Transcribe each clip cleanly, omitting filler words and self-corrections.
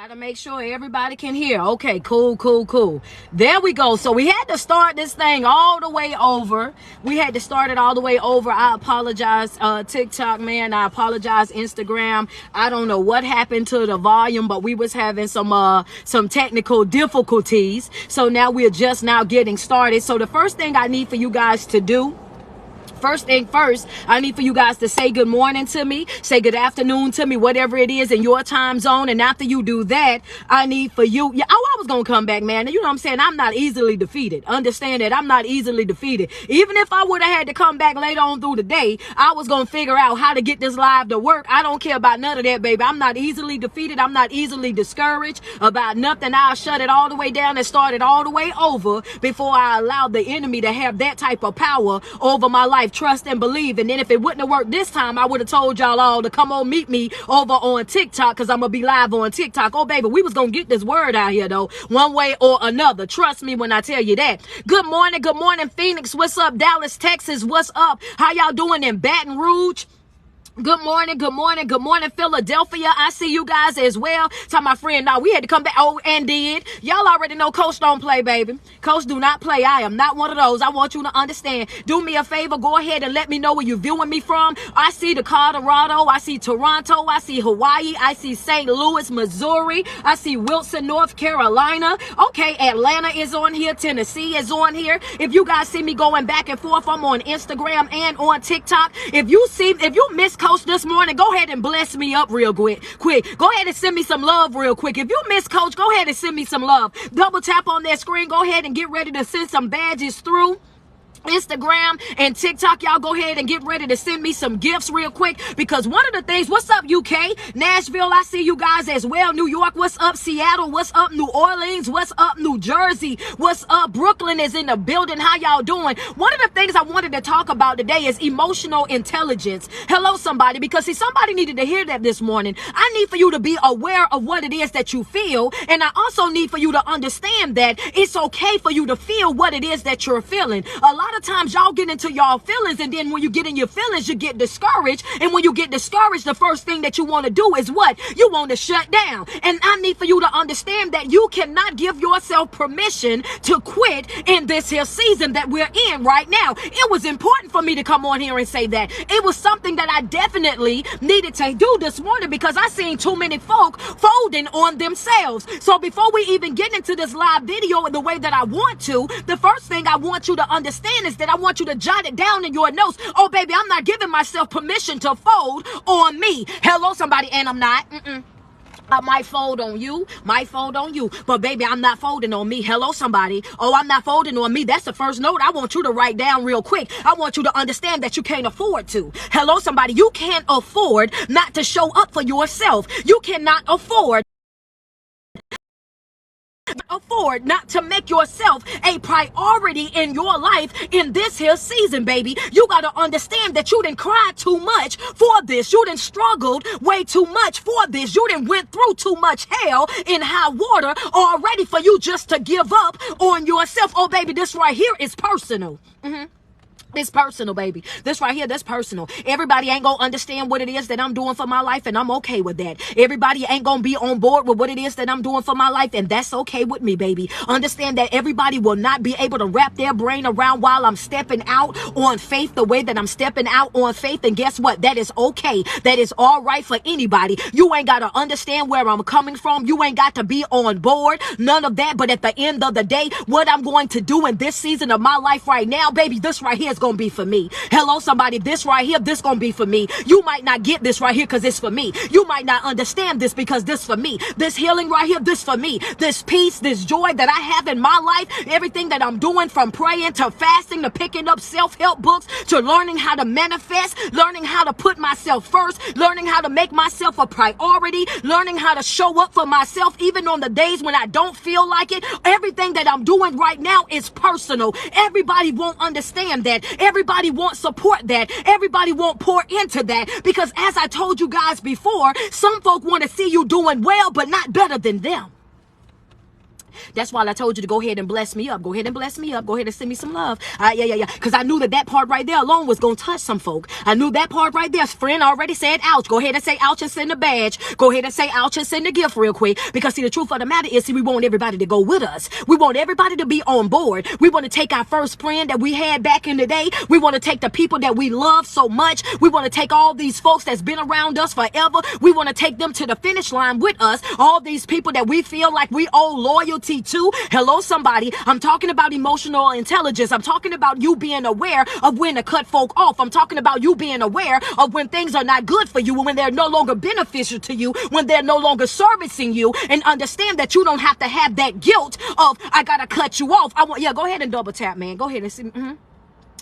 Gotta make sure everybody can hear. Okay, cool. There we go. So we had to start this thing all the way over. We had to start it all the way over. I apologize, TikTok, man. I apologize, Instagram. I don't know what happened to the volume, but we was having some technical difficulties. So now we're just now getting started. So the first thing I need for you guys to do, first thing first, I need for you guys to say good morning to me, say good afternoon to me, whatever it is in your time zone. And after you do that, I need for you, I was going to come back, man. You know what I'm saying? I'm not easily defeated. Understand that I'm not easily defeated. Even if I would have had to come back later on through the day, I was going to figure out how to get this live to work. I don't care about none of that, baby. I'm not easily defeated. I'm not easily discouraged about nothing. I'll shut it all the way down and start it all the way over before I allow the enemy to have that type of power over my life. Trust and believe. And then if it wouldn't have worked this time, I would have told y'all all to come on meet me over on TikTok, because I'm gonna be live on TikTok. Oh baby, we was gonna get this word out here though, one way or another. Trust me when I tell you that. Good morning Phoenix, what's up? Dallas, Texas, what's up? How y'all doing in Baton Rouge? Good morning, Philadelphia. I see you guys as well. Tell my friend, now we had to come back. Oh, and did. Y'all already know Coach don't play, baby. Coach do not play. I am not one of those. I want you to understand. Do me a favor. Go ahead and let me know where you're viewing me from. I see the Colorado. I see Toronto. I see Hawaii. I see St. Louis, Missouri. I see Wilson, North Carolina. Okay, Atlanta is on here. Tennessee is on here. If you guys see me going back and forth, I'm on Instagram and on TikTok. If you miss Coach this morning, go ahead and bless me up real quick. Go ahead and send me some love real quick. If you miss Coach, go ahead and send me some love. Double tap on that screen. Go ahead and get ready to send some badges through Instagram and TikTok. Y'all go ahead and get ready to send me some gifts real quick, because one of the things, what's up UK, Nashville, I see you guys as well. New York, what's up? Seattle, what's up? New Orleans, what's up? New Jersey, what's up? Brooklyn is in the building. How y'all doing? One of the things I wanted to talk about today is emotional intelligence. Hello somebody, because see, somebody needed to hear that this morning. I need for you to be aware of what it is that you feel, and I also need for you to understand that it's okay for you to feel what it is that you're feeling. A lot of times y'all get into y'all feelings, and then when you get in your feelings, you get discouraged. And when you get discouraged, the first thing that you want to do is what? You want to shut down. And I need for you to understand that you cannot give yourself permission to quit in this here season that we're in right now. It was important for me to come on here and say that. It was something that I definitely needed to do this morning, because I seen too many folk folding on themselves. So before we even get into this live video in the way that I want to, the first thing I want you to understand is that I want you to jot it down in your notes. Oh, baby, I'm not giving myself permission to fold on me. Hello, somebody, and I'm not. I might fold on you, but baby, I'm not folding on me. Hello, somebody. Oh, I'm not folding on me. That's the first note I want you to write down real quick. I want you to understand that you can't afford to. Hello, somebody. You can't afford not to show up for yourself. You cannot afford not to make yourself a priority in your life in this here season, baby. You got to understand that you didn't cry too much for this. You didn't struggled way too much for this. You didn't went through too much hell in high water already for you just to give up on yourself. Oh, baby, this right here is personal. It's personal, baby. This right here, that's personal. Everybody ain't gonna understand what it is that I'm doing for my life, and I'm okay with that. Everybody ain't gonna be on board with what it is that I'm doing for my life, and that's okay with me, baby. Understand that everybody will not be able to wrap their brain around while I'm stepping out on faith the way that I'm stepping out on faith, and guess what? That is okay. That is all right for anybody. You ain't gotta understand where I'm coming from. You ain't got to be on board. None of that. But at the end of the day, what I'm going to do in this season of my life right now, baby, this right here is gonna be for me. Hello, somebody. This right here, this gonna be for me. You might not get this right here because it's for me. You might not understand this because this for me. This healing right here, this for me. This peace, this joy that I have in my life, everything that I'm doing, from praying to fasting to picking up self-help books to learning how to manifest, learning how to put myself first, learning how to make myself a priority, learning how to show up for myself even on the days when I don't feel like it. Everything that I'm doing right now is personal. Everybody won't understand that. Everybody won't support that. Everybody won't pour into that, because as I told you guys before, some folk want to see you doing well but not better than them. That's why I told you to go ahead and bless me up. Go ahead and bless me up. Go ahead and send me some love. Yeah. Because I knew that part right there alone was going to touch some folk. I knew that part right there. Friend already said ouch. Go ahead and say ouch and send a badge. Go ahead and say ouch and send a gift real quick. Because see, the truth of the matter is, see, we want everybody to go with us. We want everybody to be on board. We want to take our first friend that we had back in the day. We want to take the people that we love so much. We want to take all these folks that's been around us forever. We want to take them to the finish line with us. All these people that we feel like we owe loyalty to. Hello, somebody. I'm talking about emotional intelligence. I'm talking about you being aware of when to cut folk off. I'm talking about you being aware of when things are not good for you, when they're no longer beneficial to you, when they're no longer servicing you, and understand that you don't have to have that guilt of, I gotta cut you off. Go ahead and double tap, man. Go ahead and see.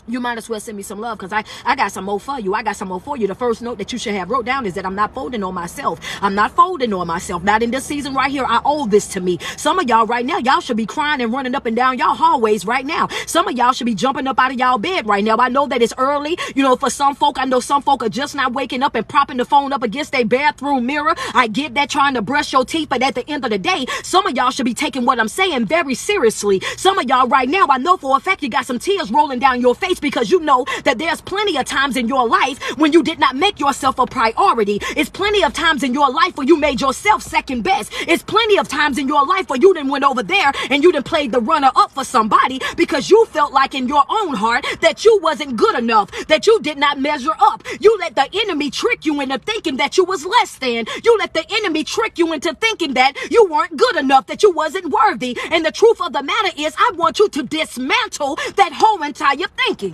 You might as well send me some love, because I got some more for you. I got some more for you. The first note that you should have wrote down is that I'm not folding on myself. I'm not folding on myself. Not in this season right here. I owe this to me. Some of y'all right now, y'all should be crying and running up and down y'all hallways right now. Some of y'all should be jumping up out of y'all bed right now. I know that it's early. You know, for some folk, I know some folk are just not waking up and propping the phone up against their bathroom mirror. I get that, trying to brush your teeth, but at the end of the day, some of y'all should be taking what I'm saying very seriously. Some of y'all right now, I know for a fact you got some tears rolling down your face, because you know that there's plenty of times in your life when you did not make yourself a priority. It's plenty of times in your life where you made yourself second best. It's plenty of times in your life where you done went over there and you done played the runner up for somebody because you felt like in your own heart that you wasn't good enough, that you did not measure up. You let the enemy trick you into thinking that you was less than. You let the enemy trick you into thinking that you weren't good enough, that you wasn't worthy. And the truth of the matter is, I want you to dismantle that whole entire thinking.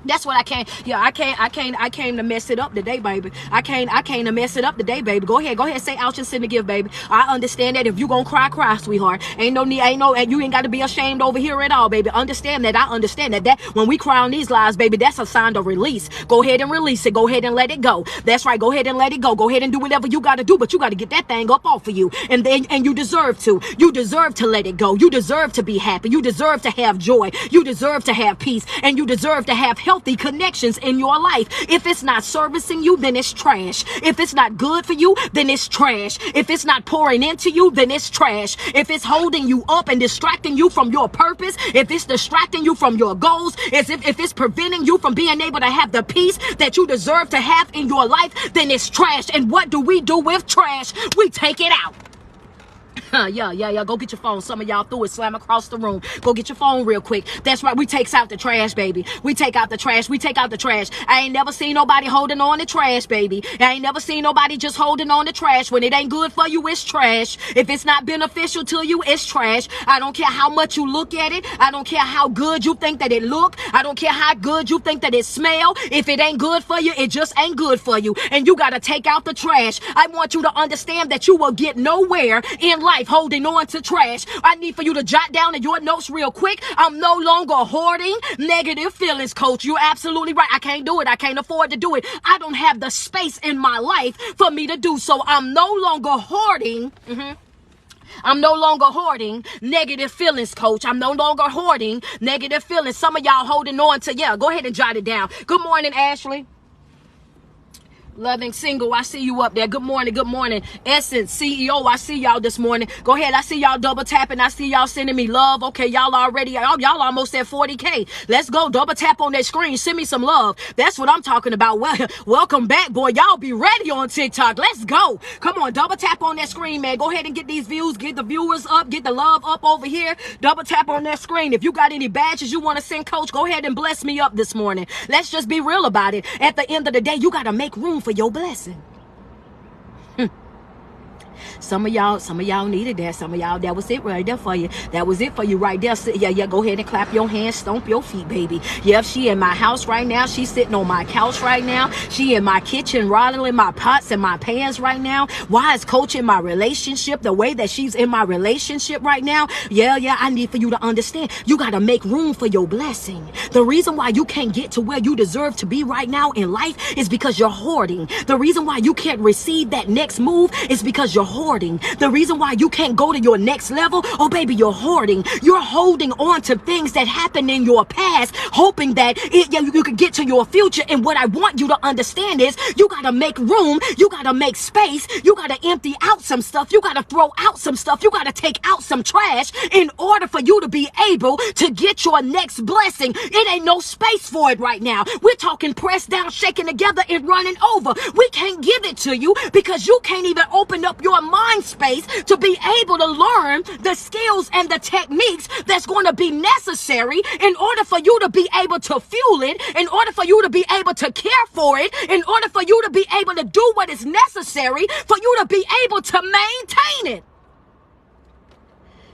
That's what I came. Yeah, I came to mess it up today, baby. I came to mess it up today, baby. Go ahead, say ouch and send a gift, baby. I understand that if you gonna cry, sweetheart. Ain't no need, and you ain't got to be ashamed over here at all, baby. Understand that. I understand that when we cry on these lives, baby, that's a sign of release. Go ahead and release it. Go ahead and let it go. That's right. Go ahead and let it go. Go ahead and do whatever you got to do, but you got to get that thing up off of you. And you deserve to. You deserve to let it go. You deserve to be happy. You deserve to have joy. You deserve to have peace, and you deserve to have healthy connections in your life. If it's not servicing you, then it's trash. If it's not good for you, then it's trash. If it's not pouring into you, then it's trash. If it's holding you up and distracting you from your purpose, if it's distracting you from your goals, if it's preventing you from being able to have the peace that you deserve to have in your life, then it's trash. And what do we do with trash? We take it out. Yeah. Go get your phone. Some of y'all threw it, slam across the room. Go get your phone real quick. That's right. We takes out the trash, baby. We take out the trash. We take out the trash. I ain't never seen nobody holding on to trash, baby. I ain't never seen nobody just holding on to trash. When it ain't good for you, it's trash. If it's not beneficial to you, it's trash. I don't care how much you look at it. I don't care how good you think that it look. I don't care how good you think that it smell. If it ain't good for you, it just ain't good for you. And you got to take out the trash. I want you to understand that you will get nowhere in life holding on to trash. I need for you to jot down in your notes real quick. I'm no longer hoarding negative feelings, coach. You're absolutely right. I can't do it. I can't afford to do it. I don't have the space in my life for me to do so. I'm no longer hoarding. I'm no longer hoarding negative feelings, coach. I'm no longer hoarding negative feelings. Some of y'all holding on to, go ahead and jot it down. Good morning, Ashley. Loving Single, I see you up there. Good morning. Essence CEO, I see y'all this morning. Go ahead. I see y'all double tapping. I see y'all sending me love. Okay, y'all almost at 40K. Let's go. Double tap on that screen. Send me some love. That's what I'm talking about. Well, welcome back, boy. Y'all be ready on TikTok. Let's go. Come on, double tap on that screen, man. Go ahead and get these views. Get the viewers up. Get the love up over here. Double tap on that screen. If you got any badges you want to send, coach, go ahead and bless me up this morning. Let's just be real about it. At the end of the day, you got to make room for your blessing. Some of y'all needed that. Some of y'all, that was it right there for you. That was it for you right there. Yeah, go ahead and clap your hands, stomp your feet, baby. Yeah, she in my house right now. She's sitting on my couch right now. She in my kitchen, rattling my pots and my pans right now. Why is coach in my relationship the way that she's in my relationship right now? Yeah, I need for you to understand. You got to make room for your blessing. The reason why you can't get to where you deserve to be right now in life is because you're hoarding. The reason why you can't receive that next move is because you're hoarding. hoarding. The reason why you can't go to your next level, oh baby, you're hoarding. You're holding on to things that happened in your past, hoping that you can get to your future. And what I want you to understand is you got to make room. You got to make space. You got to empty out some stuff. You got to throw out some stuff. You got to take out some trash in order for you to be able to get your next blessing. It ain't no space for it right now. We're talking pressed down, shaking together, and running over. We can't give it to you because you can't even open up your mind space to be able to learn the skills and the techniques that's going to be necessary in order for you to be able to fuel it, in order for you to be able to care for it, in order for you to be able to do what is necessary for you to be able to maintain it.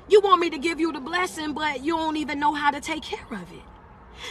You want me to give you the blessing, but you don't even know how to take care of it.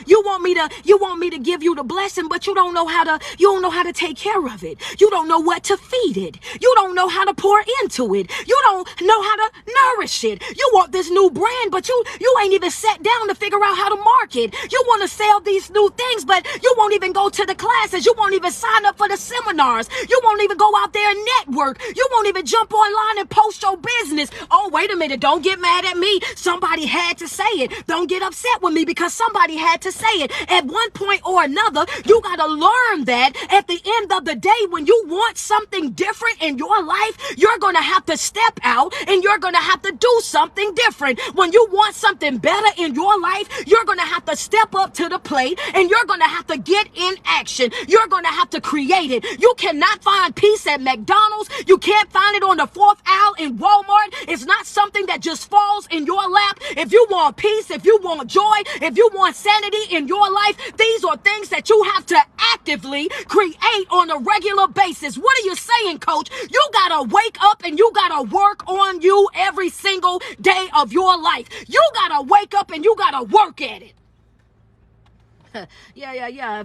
You want me to give you the blessing, but you don't know how to take care of it. You don't know what to feed it. You don't know how to pour into it. You don't know how to nourish it. You want this new brand, but you ain't even sat down to figure out how to market. You want to sell these new things, but you won't even go to the classes. You won't even sign up for the seminars. You won't even go out there and network. You won't even jump online and post your business. Oh, wait a minute. Don't get mad at me. Somebody had to say it. Don't get upset with me because somebody had to say it. At one point or another, you got to learn that at the end of the day, when you want something different in your life, you're going to have to step out and you're going to have to do something different. When you want something better in your life, you're going to have to step up to the plate and you're going to have to get in action. You're going to have to create it. You cannot find peace at McDonald's. You can't find it on the fourth aisle in Walmart. It's not something that just falls in your lap. If you want peace, if you want joy, if you want sanity in your life, these are things that you have to actively create on a regular basis. What are you saying, coach? You got to wake up and you got to work on you every single day of your life. You got to wake up and you got to work at it. Yeah.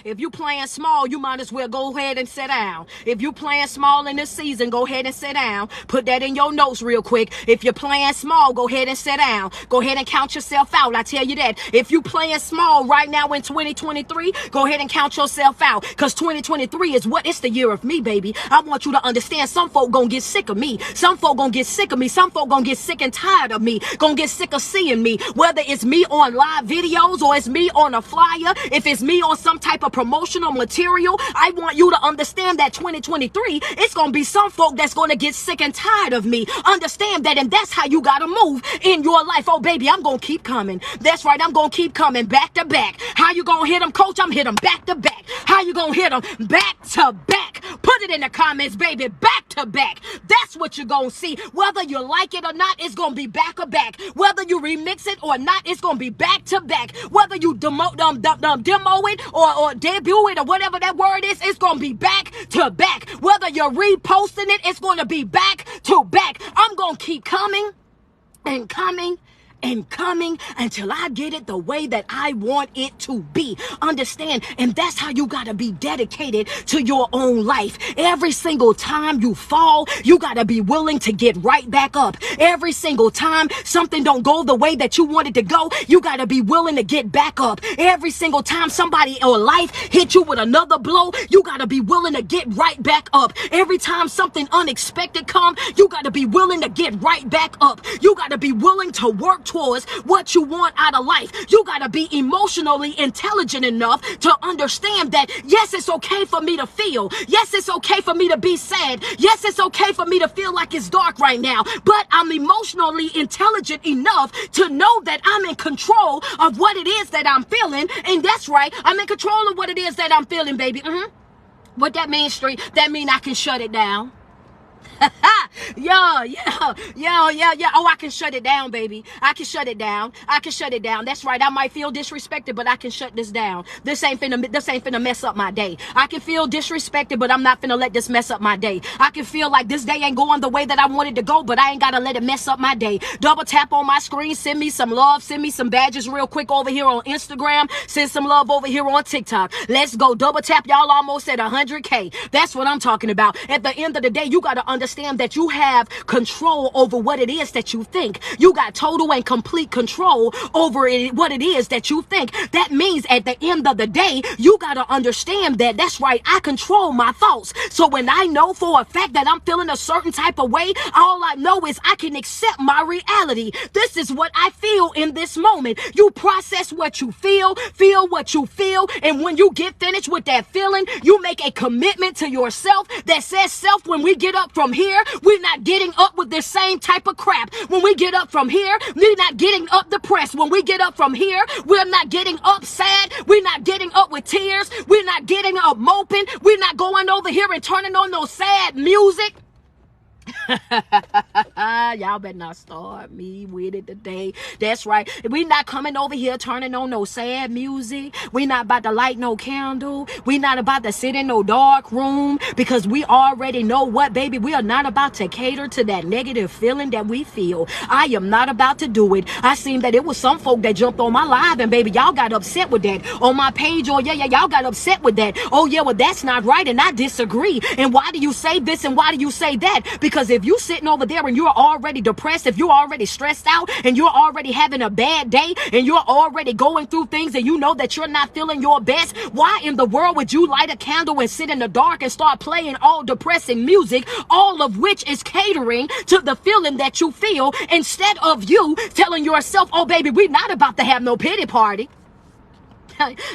If you playing small, you might as well go ahead and sit down. If you playing small in this season, go ahead and sit down. Put that in your notes real quick. If you're playing small, go ahead and sit down. Go ahead and count yourself out. I tell you that. If you playing small right now in 2023, go ahead and count yourself out. Because 2023 is what? It's the year of me, baby. I want you to understand some folk gonna get sick of me. Some folk gonna get sick of me. Some folk gonna get sick and tired of me. Gonna get sick of seeing me. Whether it's me on live videos or it's me on a flyer, if it's me on some type of promotional material, I want you to understand that 2023, it's going to be some folk that's going to get sick and tired of me. Understand that, and that's how you got to move in your life. Oh, baby, I'm going to keep coming. That's right, I'm going to keep coming back to back. How you going to hit them, coach? I'm hit them back to back. How you going to hit them? Back to back. Put it in the comments, baby. Back to back. That's what you're going to see. Whether you like it or not, it's going to be back to back. Whether you remix it or not, it's going to be back to back. Whether you demo it or debut it or whatever that word is, it's going to be back to back. Whether you're reposting it, it's going to be back to back. I'm going to keep coming and coming and coming until I get it the way that I want it to be. Understand? And that's how you got to be dedicated to your own life. Every single time you fall, you got to be willing to get right back up. Every single time something don't go the way that you wanted to go, you got to be willing to get back up. Every single time somebody or life hit you with another blow, you got to be willing to get right back up. Every time something unexpected come, you got to be willing to get right back up. You got to be willing to work towards what you want out of life. You got to be emotionally intelligent enough to understand that, yes, it's okay for me to feel. Yes, it's okay for me to be sad. Yes, it's okay for me to feel like it's dark right now. But I'm emotionally intelligent enough to know that I'm in control of what it is that I'm feeling. And that's right, I'm in control of what it is that I'm feeling, baby. What that means, Street? That means I can shut it down. Yeah. Oh, I can shut it down, baby. I can shut it down. That's right. I might feel disrespected, but I can shut this down. This ain't finna mess up my day. I can feel disrespected, but I'm not finna let this mess up my day. I can feel like this day ain't going the way that I wanted to go, but I ain't gotta let it mess up my day. Double tap on my screen. Send me some love. Send me some badges real quick over here on Instagram. Send some love over here on TikTok. Let's go. Double tap. Y'all almost at 100K. That's what I'm talking about. At the end of the day, you gotta understand that you have have control over what it is that you think. You got total and complete control over what it is that you think. That means at the end of the day, you got to understand that that's right. I control my thoughts. So when I know for a fact that I'm feeling a certain type of way, all I know is I can accept my reality. This is what I feel in this moment. You process what you feel what you feel, and when you get finished with that feeling, you make a commitment to yourself that says, self, when we get up from here, we're not getting up with this same type of crap. When we get up from here, we're not getting up depressed. When we get up from here, we're not getting up sad. We're not getting up with tears. We're not getting up moping. We're not going over here and turning on no sad music. Y'all better not start me with it today. That's right. We not coming over here turning on no sad music. We not about to light no candle. We not about to sit in no dark room, because we already know what, baby. We are not about to cater to that negative feeling that we feel. I am not about to do it. I seen that it was some folk that jumped on my live, and baby, y'all got upset with that on my page. Or y'all got upset with that. Oh yeah, well that's not right, and I disagree. And why do you say this and why do you say that? Because if you sitting over there and you're already depressed, if you're already stressed out and you're already having a bad day and you're already going through things and you know that you're not feeling your best, why in the world would you light a candle and sit in the dark and start playing all depressing music, all of which is catering to the feeling that you feel, instead of you telling yourself, oh baby, we're not about to have no pity party.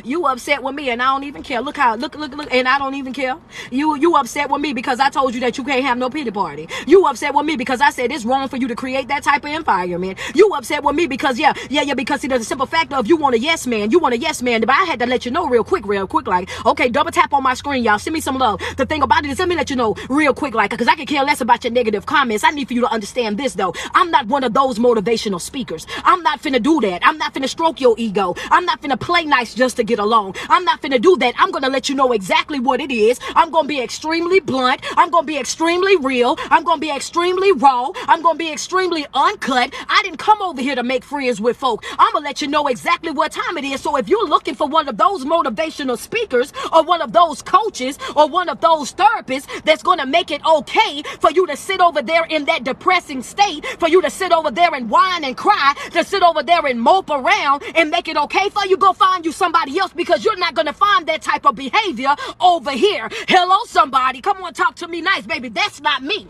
You upset with me and I don't even care. Look, and I don't even care. You upset with me because I told you that you can't have no pity party. You upset with me because I said it's wrong for you to create that type of environment. You upset with me because because see, there's a simple factor of you want a yes man. You want a yes man. But I had to let you know real quick, like, okay, double tap on my screen, y'all. Send me some love. The thing about it is, let me let you know real quick, like, because I can care less about your negative comments. I need for you to understand this, though. I'm not one of those motivational speakers. I'm not finna do that. I'm not finna stroke your ego. I'm not finna play nice just to get along. I'm not finna do that. I'm gonna let you know exactly what it is. I'm gonna be extremely blunt. I'm gonna be extremely real. I'm gonna be extremely raw. I'm gonna be extremely uncut. I didn't come over here to make friends with folk. I'm gonna let you know exactly what time it is. So if you're looking for one of those motivational speakers or one of those coaches or one of those therapists that's gonna make it okay for you to sit over there in that depressing state, for you to sit over there and whine and cry, to sit over there and mope around and make it okay for you, go find you somebody else, because you're not going to find that type of behavior over here. Hello, somebody. Come on, talk to me nice, baby. That's not me.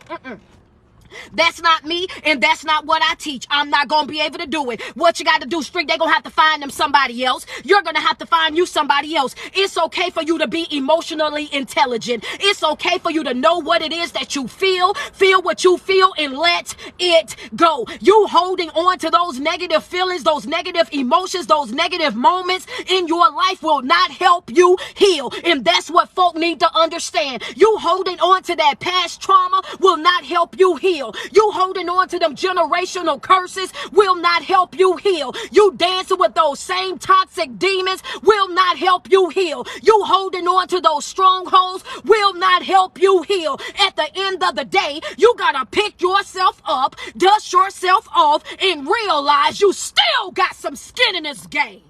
That's not me, and that's not what I teach. I'm not going to be able to do it. What you got to do, Street, they're going to have to find them somebody else. You're going to have to find you somebody else. It's okay for you to be emotionally intelligent. It's okay for you to know what it is that you feel what you feel, and let it go. You holding on to those negative feelings, those negative emotions, those negative moments in your life will not help you heal, and that's what folk need to understand. You holding on to that past trauma will not help you heal. You holding on to them generational curses will not help you heal. You dancing with those same toxic demons will not help you heal. You holding on to those strongholds will not help you heal. At the end of the day, you gotta pick yourself up, dust yourself off, and realize you still got some skin in this game.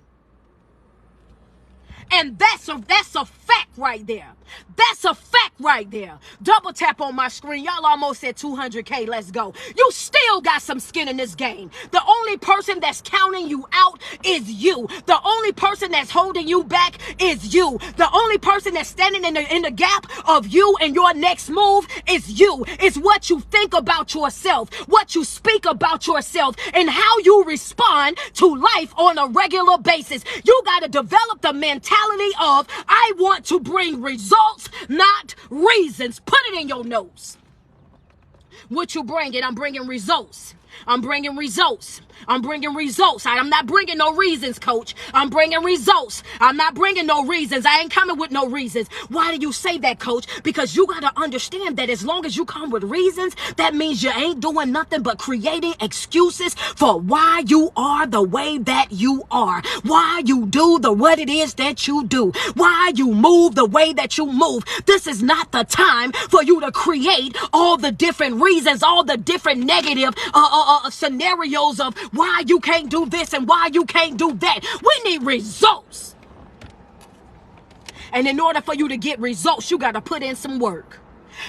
And that's a fact right there. That's a fact right there. Double tap on my screen. Y'all almost at 200K. Let's go. You still got some skin in this game. The only person that's counting you out is you. The only person that's holding you back is you. The only person that's standing in the gap of you and your next move is you. It's what you think about yourself, what you speak about yourself, and how you respond to life on a regular basis. You got to develop the mentality of, I want to bring results, not reasons. Put it in your notes. What you bringing? I'm bringing results. I'm bringing results. I'm bringing results. I'm not bringing no reasons, coach. I'm bringing results. I'm not bringing no reasons. I ain't coming with no reasons. Why do you say that, coach? Because you got to understand that as long as you come with reasons, that means you ain't doing nothing but creating excuses for why you are the way that you are, why you do what it is that you do, why you move the way that you move. This is not the time for you to create all the different reasons, all the different negative scenarios of why you can't do this and why you can't do that. We need results. And in order for you to get results, you got to put in some work.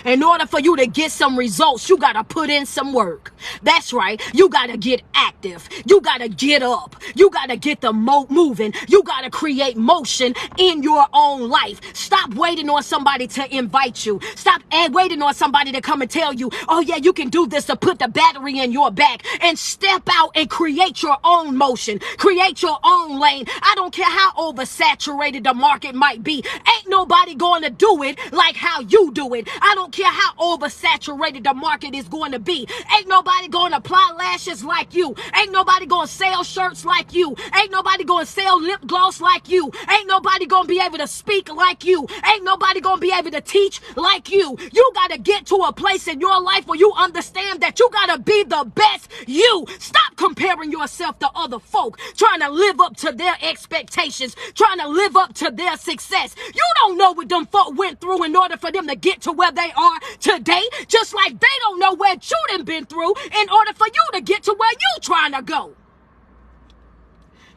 In order for you to get some results, you got to put in some work. That's right. You got to get active. You got to get up. You got to get the moving. You got to create motion in your own life. Stop waiting on somebody to invite you. Stop waiting on somebody to come and tell you, oh yeah, you can do this, to put the battery in your back, and step out and create your own motion. Create your own lane. I don't care how oversaturated the market might be. Ain't nobody going to do it like how you do it. I don't care how oversaturated the market is going to be. Ain't nobody going to apply lashes like you. Ain't nobody going to sell shirts like you. Ain't nobody going to sell lip gloss like you. Ain't nobody going to be able to speak like you. Ain't nobody going to be able to teach like you. You got to get to a place in your life where you understand that you got to be the best you. Stop comparing yourself to other folk, trying to live up to their expectations, trying to live up to their success. You don't know what them folk went through in order for them to get to where they are today, just like they don't know where you done been through in order for you to get to where you trying to go.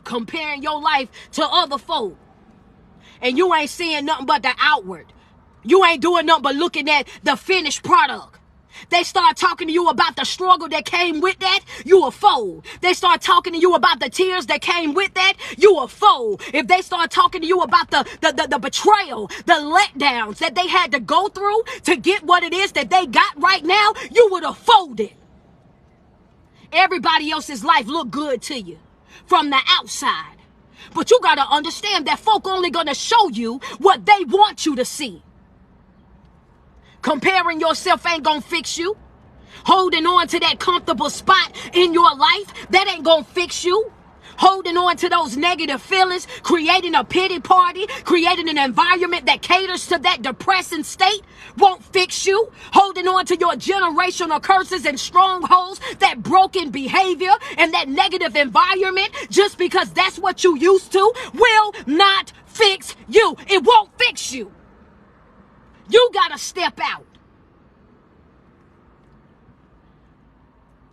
Comparing your life to other folk, and you ain't seeing nothing but the outward. You ain't doing nothing but looking at the finished product. They start talking to you about the struggle that came with that, you a fool. They start talking to you about the tears that came with that, you a fool. If they start talking to you about the betrayal, the letdowns that they had to go through to get what it is that they got right now, you would have folded. Everybody else's life look good to you from the outside. But you got to understand that folk only going to show you what they want you to see. Comparing yourself ain't gonna fix you. Holding on to that comfortable spot in your life, that ain't gonna fix you. Holding on to those negative feelings, creating a pity party, creating an environment that caters to that depressing state won't fix you. Holding on to your generational curses and strongholds, that broken behavior and that negative environment, just because that's what you used to, will not fix you. It won't fix you. You got to step out.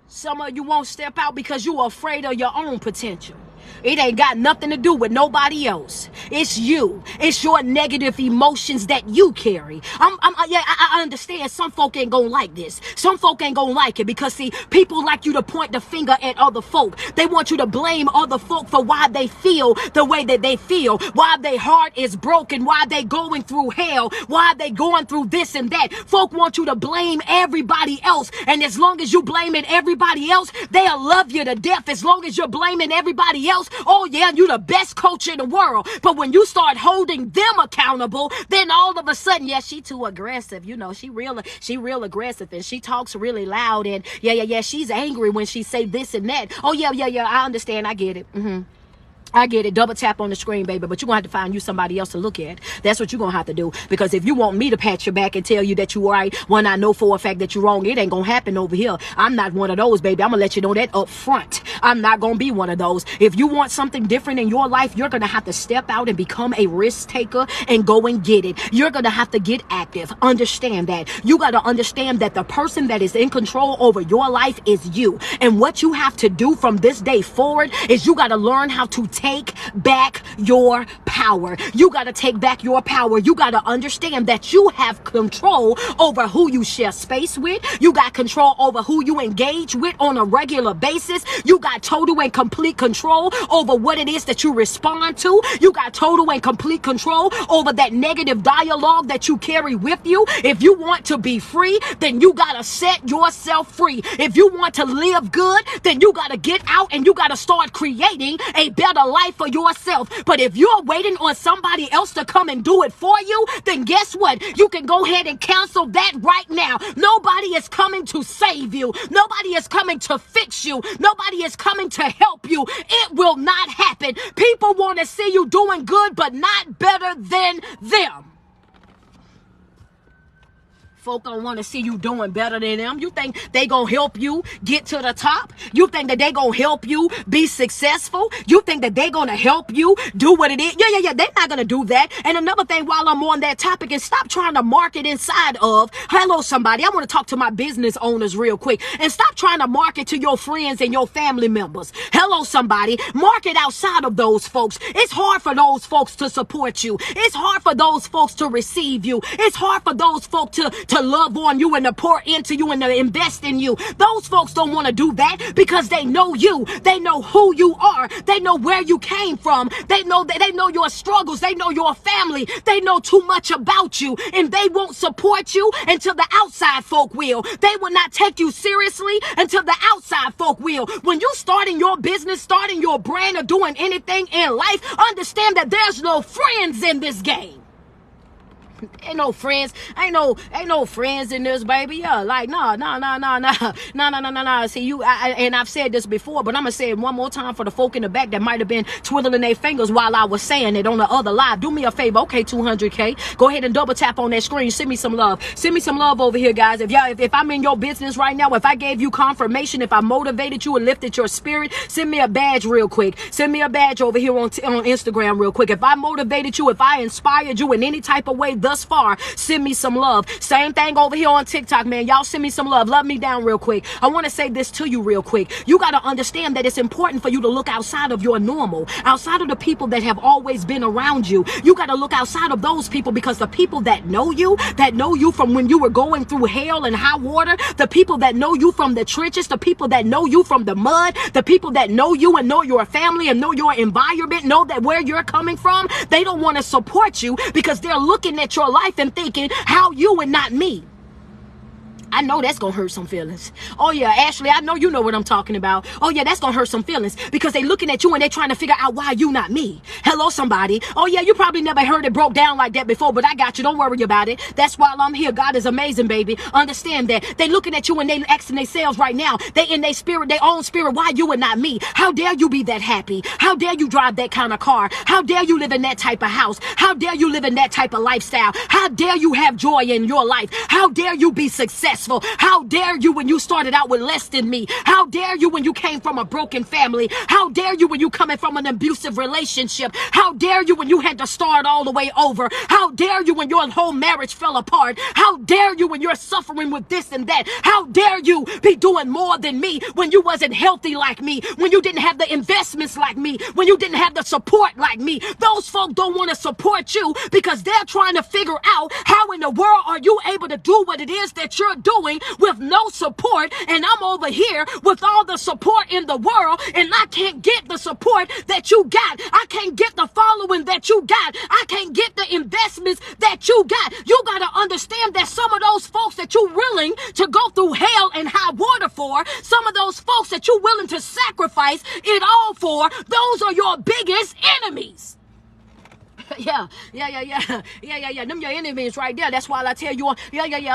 Some of you won't step out because you're afraid of your own potential. It ain't got nothing to do with nobody else. It's you. It's your negative emotions that you carry. I understand some folk ain't gonna like this. Some folk ain't gonna like it because, see, people like you to point the finger at other folk. They want you to blame other folk for why they feel the way that they feel, why their heart is broken, why they going through hell, why they going through this and that. Folk want you to blame everybody else, and as long as you blaming everybody else, they'll love you to death. As long as you're blaming everybody else, oh yeah, you the best coach in the world. But when you start holding them accountable, then all of a sudden, yeah, she too aggressive. You know, she real aggressive, and she talks really loud, and yeah, she's angry when she say this and that. Oh yeah, I understand. I get it. I get it. Double tap on the screen, baby. But you're going to have to find you somebody else to look at. That's what you're going to have to do. Because if you want me to pat your back and tell you that you're right when I know for a fact that you're wrong, it ain't going to happen over here. I'm not one of those, baby. I'm going to let you know that up front. I'm not going to be one of those. If you want something different in your life, you're going to have to step out and become a risk taker and go and get it. You're going to have to get active. Understand that. You got to understand that the person that is in control over your life is you. And what you have to do from this day forward is you got to learn how to take back your power. You got to take back your power. You got to understand that you have control over who you share space with. You got control over who you engage with on a regular basis. You got total and complete control over what it is that you respond to. You got total and complete control over that negative dialogue that you carry with you. If you want to be free, then you got to set yourself free. If you want to live good, then you got to get out and you got to start creating a better life for yourself. But if you're waiting on somebody else to come and do it for you, then guess what? You can go ahead and cancel that right now. Nobody is coming to save you. Nobody is coming to fix you. Nobody is coming to help you. It will not happen. People want to see you doing good, but not better than them. Folk don't want to see you doing better than them. You think they gonna help you get to the top? You think that they gonna help you be successful? You think that they gonna help you do what it is? Yeah. They're not gonna do that. And another thing, while I'm on that topic, is stop trying to market inside of, hello somebody, I want to talk to my business owners real quick, and stop trying to market to your friends and your family members. Hello somebody, market outside of those folks. It's hard for those folks to support you. It's hard for those folks to receive you. It's hard for those folks to to love on you and to pour into you and to invest in you. Those folks don't want to do that because they know you. They know who you are. They know where you came from. They know your struggles. They know your family. They know too much about you, and they won't support you until the outside folk will. They will not take you seriously until the outside folk will. When you starting your business, starting your brand, or doing anything in life, understand that there's no friends in this game. Ain't no friends. Ain't no friends in this, baby. Yeah, like no. See, and I've said this before, but I'm gonna say it one more time for the folk in the back that might have been twiddling their fingers while I was saying it on the other live. Do me a favor, okay, 200K. Go ahead and double tap on that screen. Send me some love. Send me some love over here, guys. If I'm in your business right now, if I gave you confirmation, if I motivated you and lifted your spirit, send me a badge real quick. Send me a badge over here on Instagram real quick. If I motivated you, if I inspired you in any type of way thus far, send me some love. Same thing over here on TikTok, man. Y'all send me some love. Love me down real quick. I want to say this to you real quick. You got to understand that it's important for you to look outside of your normal, outside of the people that have always been around you. You got to look outside of those people, because the people that know you from when you were going through hell and high water, the people that know you from the trenches, the people that know you from the mud, the people that know you and know your family and know your environment, know that where you're coming from, they don't want to support you because they're looking at your life and thinking, how you and not me? I know that's gonna hurt some feelings. Oh yeah, Ashley, I know you know what I'm talking about. Oh yeah, that's gonna hurt some feelings because they looking at you and they trying to figure out why you not me. Hello, somebody. Oh yeah, you probably never heard it broke down like that before, but I got you. Don't worry about it. That's why I'm here. God is amazing, baby. Understand that. They looking at you and they asking themselves right now. They in their spirit, their own spirit. Why you and not me? How dare you be that happy? How dare you drive that kind of car? How dare you live in that type of house? How dare you live in that type of lifestyle? How dare you have joy in your life? How dare you be successful? How dare you when you started out with less than me? How dare you when you came from a broken family? How dare you when you coming from an abusive relationship? How dare you when you had to start all the way over? How dare you when your whole marriage fell apart? How dare you when you're suffering with this and that? How dare you be doing more than me when you wasn't healthy like me, when you didn't have the investments like me, when you didn't have the support like me? Those folk don't want to support you because they're trying to figure out how in the world are you able to do what it is that you're doing with no support, and I'm over here with all the support in the world, and I can't get the support that you got. I can't get the following that you got. I can't get the investments that you got. You got to understand that some of those folks that you're willing to go through hell and high water for, some of those folks that you're willing to sacrifice it all for, those are your biggest enemies. Yeah. Them your enemies right there. That's why I tell you,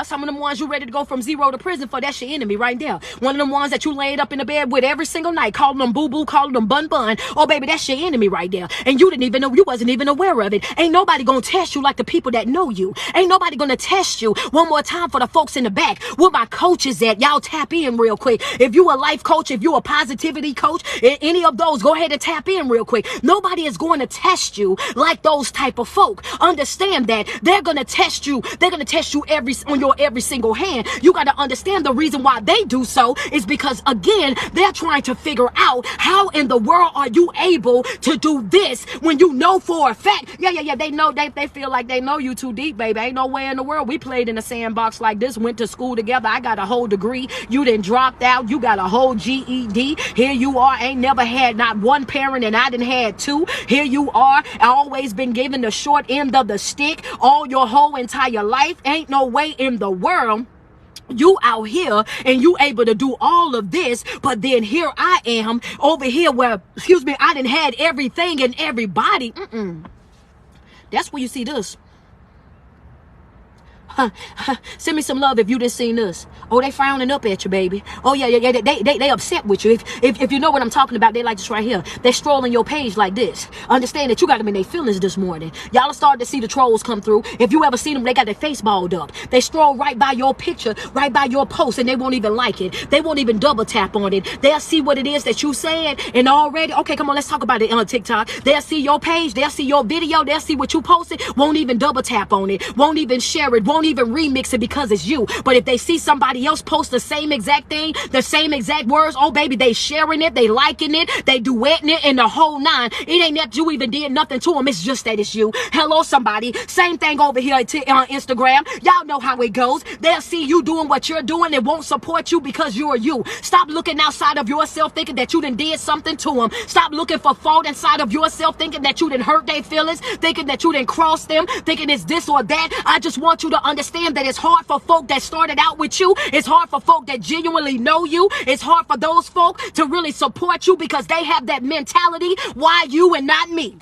some of them ones you ready to go from zero to prison for, that's your enemy right there. One of them ones that you laid up in the bed with every single night, calling them boo-boo, calling them bun-bun. Oh, baby, that's your enemy right there. And you didn't even know, you wasn't even aware of it. Ain't nobody gonna test you like the people that know you. Ain't nobody gonna test you. One more time for the folks in the back. Where my coaches at? Y'all tap in real quick. If you a life coach, if you a positivity coach, any of those, go ahead and tap in real quick. Nobody is going to test you like those type of folk. Understand that they're gonna test you. They're gonna test you on your every single hand. You got to understand the reason why they do so is because, again, they're trying to figure out how in the world are you able to do this when you know for a fact. They know, they feel like they know you too deep, baby. Ain't no way in the world we played in a sandbox like this, went to school together. I got a whole degree. You done dropped out. You got a whole GED. Here you are. Ain't never had not one parent, and I done had two. Here you are. I always been given the short end of the stick all your whole entire life. Ain't no way in the world you out here and you able to do all of this, but then here I am over here where, I done had everything and everybody. That's where you see this. Send me some love if you didn't seen this. Oh, they frowning up at you, baby. Oh yeah. They upset with you. If you know what I'm talking about, they like this right here. They strolling your page like this. Understand that you got them in their feelings this morning. Y'all are starting to see the trolls come through. If you ever seen them, they got their face balled up. They stroll right by your picture, right by your post, and they won't even like it. They won't even double tap on it. They'll see what it is that you said, and already, okay, come on, let's talk about it on TikTok. They'll see your page, they'll see your video, they'll see what you posted, won't even double tap on it, won't even share it, won't won't even remix it because it's you. But if they see somebody else post the same exact thing, the same exact words, oh baby, they sharing it, they liking it, they duetting it, and the whole nine. It ain't that you even did nothing to them. It's just that it's you. Hello, somebody. Same thing over here on Instagram. Y'all know how it goes. They'll see you doing what you're doing and won't support you because you're you. Stop looking outside of yourself thinking that you done did something to them. Stop looking for fault inside of yourself thinking that you done hurt their feelings, thinking that you done cross them, thinking it's this or that. I just want you to understand that it's hard for folk that started out with you. It's hard for folk that genuinely know you. It's hard for those folk to really support you because they have that mentality. Why you and not me?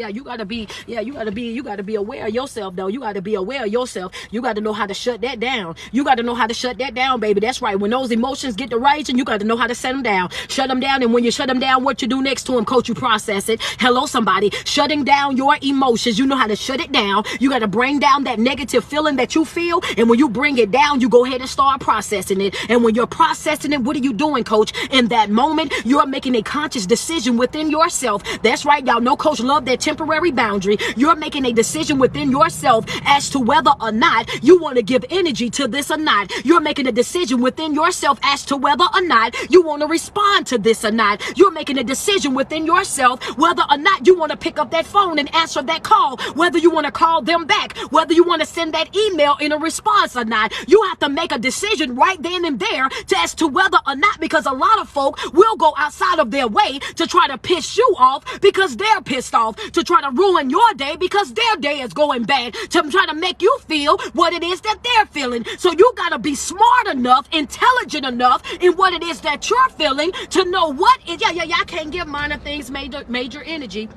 You gotta be aware of yourself though. You gotta be aware of yourself. You gotta know how to shut that down. You gotta know how to shut that down, baby. That's right. When those emotions get to raging, you gotta know how to set them down. Shut them down. And when you shut them down, what you do next to them, coach, you process it. Hello, somebody. Shutting down your emotions. You know how to shut it down. You gotta bring down that negative feeling that you feel. And when you bring it down, you go ahead and start processing it. And when you're processing it, what are you doing, coach? In that moment, you're making a conscious decision within yourself. That's right. Y'all know coach love that temporary boundary. You're making a decision within yourself as to whether or not you want to give energy to this or not. You're making a decision within yourself as to whether or not you want to respond to this or not. You're making a decision within yourself whether or not you want to pick up that phone and answer that call, whether you want to call them back, whether you want to send that email in a response or not. You have to make a decision right then and there as to whether or not, because a lot of folk will go outside of their way to try to piss you off because they're pissed off, to try to ruin your day because their day is going bad, to try to make you feel what it is that they're feeling. So you got to be smart enough, intelligent enough in what it is that you're feeling to know what is, I can't give minor things major energy.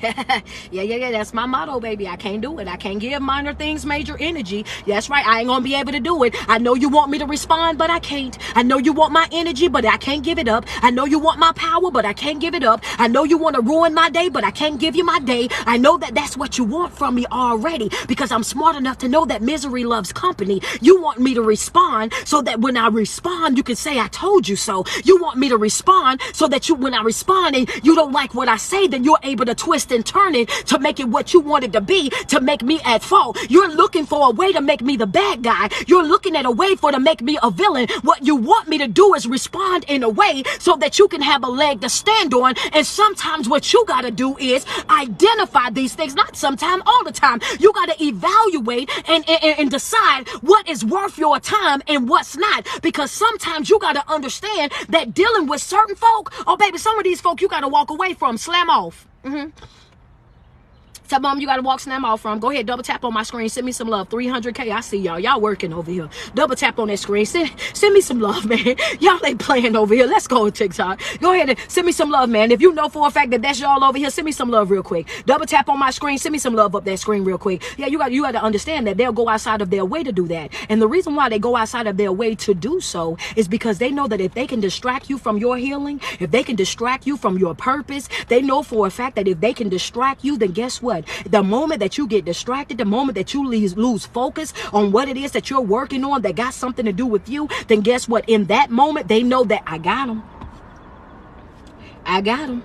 That's my motto, baby. I can't do it. I can't give minor things major energy. That's right. I ain't gonna be able to do it. I know you want me to respond, but I can't. I know you want my energy, but I can't give it up. I know you want my power, but I can't give it up. I know you want to ruin my day, but I can't give you my day. I know that that's what you want from me already because I'm smart enough to know that misery loves company. You want me to respond so that when I respond, you can say I told you so. You want me to respond so that when I respond and you don't like what I say, then you're able to twist and turn it to make it what you want it to be, to make me at fault. You're looking for a way to make me the bad guy. You're looking at a way to make me a villain. What you want me to do is respond in a way so that you can have a leg to stand on. And sometimes what you got to do is identify these things. Not sometimes, all the time. You got to evaluate and decide what is worth your time and what's not. Because sometimes you got to understand that dealing with certain folk, oh baby, some of these folk you got to walk away from, slam off. Tell mom you gotta walk slam off from. Go ahead, double tap on my screen. Send me some love. 300K. I see y'all. Y'all working over here. Double tap on that screen. Send me some love, man. Y'all ain't playing over here. Let's go on TikTok. Go ahead and send me some love, man. If you know for a fact that that's y'all over here, send me some love real quick. Double tap on my screen. Send me some love up that screen real quick. Yeah, you got to understand that they'll go outside of their way to do that. And the reason why they go outside of their way to do so is because they know that if they can distract you from your healing, if they can distract you from your purpose, they know for a fact that if they can distract you, then guess what? The moment that you get distracted, the moment that you lose focus on what it is that you're working on that got something to do with you, then guess what? In that moment, they know that I got them. I got them.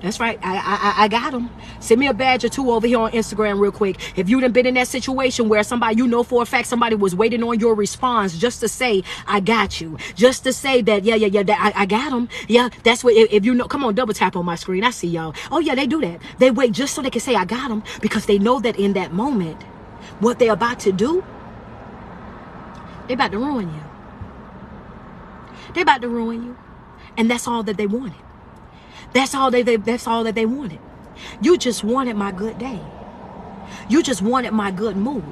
That's right. I got them. Send me a badge or two over here on Instagram real quick. If you done been in that situation where somebody, you know for a fact somebody was waiting on your response just to say, I got you. Just to say that, I got them. Yeah, that's what, if you know, come on, double tap on my screen. I see y'all. Oh yeah, they do that. They wait just so they can say, I got them, because they know that in that moment, what they're about to do, they about to ruin you. They about to ruin you. And that's all that they wanted. That's all that they wanted. You just wanted my good day. You just wanted my good mood.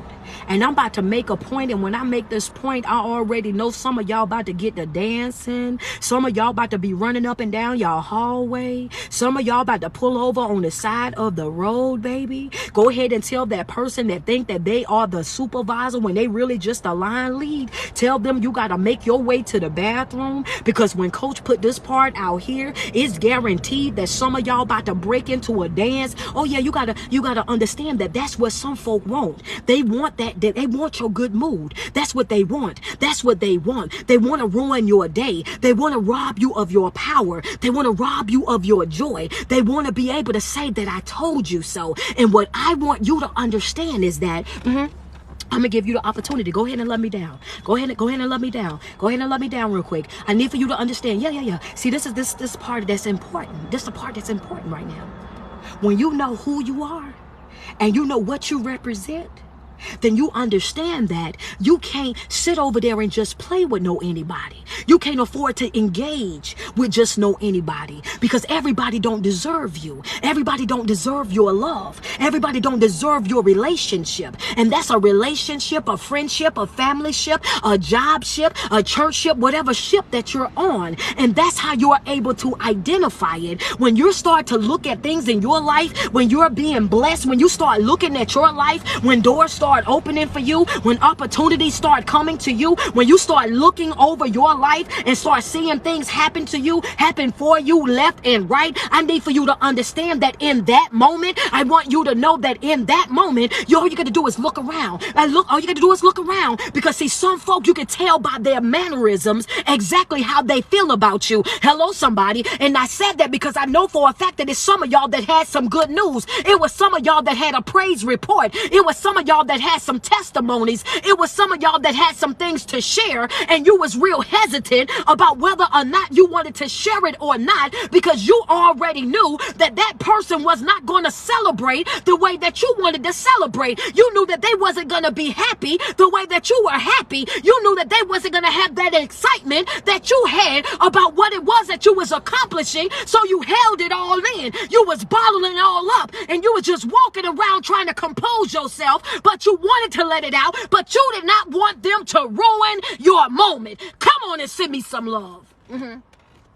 And I'm about to make a point, and when I make this point, I already know some of y'all about to get to dancing. Some of y'all about to be running up and down y'all hallway. Some of y'all about to pull over on the side of the road, baby. Go ahead and tell that person that think that they are the supervisor when they really just a line lead. Tell them you got to make your way to the bathroom, because when coach put this part out here, it's guaranteed that some of y'all about to break into a dance. Oh yeah, you gotta understand that that's what some folk want. They want that They want your good mood. That's what they want. That's what they want. They want to ruin your day. They want to rob you of your power. They want to rob you of your joy. They want to be able to say that I told you so. And what I want you to understand is that I'm gonna give you the opportunity. Go ahead and let me down. Go ahead and let me down. Go ahead and let me down real quick. I need for you to understand. Yeah. See, this is this part that's important. This is the part that's important right now. When you know who you are and you know what you represent, then you understand that you can't sit over there and just play with no anybody. You can't afford to engage with just no anybody, because everybody don't deserve you. Everybody don't deserve your love. Everybody don't deserve your relationship. And that's a relationship, a friendship, a family ship, a job ship, a church ship, whatever ship that you're on. And that's how you are able to identify it. When you start to look at things in your life, when you're being blessed, when you start looking at your life, when doors start opening for you, when opportunities start coming to you, when you start looking over your life and start seeing things happen to you, happen for you left and right, I need for you to understand that in that moment, I want you to know that in that moment, all you got to do is look around. All you got to do is look around, because see, some folk, you can tell by their mannerisms exactly how they feel about you. Hello, somebody. And I said that because I know for a fact that it's some of y'all that had some good news. It was some of y'all that had a praise report. It was some of y'all that had some testimonies. It was some of y'all that had some things to share, and you was real hesitant about whether or not you wanted to share it or not, because you already knew that that person was not going to celebrate the way that you wanted to celebrate. You knew that they wasn't going to be happy the way that you were happy. You knew that they wasn't going to have that excitement that you had about what it was that you was accomplishing, so you held it all in. You was bottling it all up, and you was just walking around trying to compose yourself, but you wanted to let it out, but you did not want them to ruin your moment. Come on and send me some love.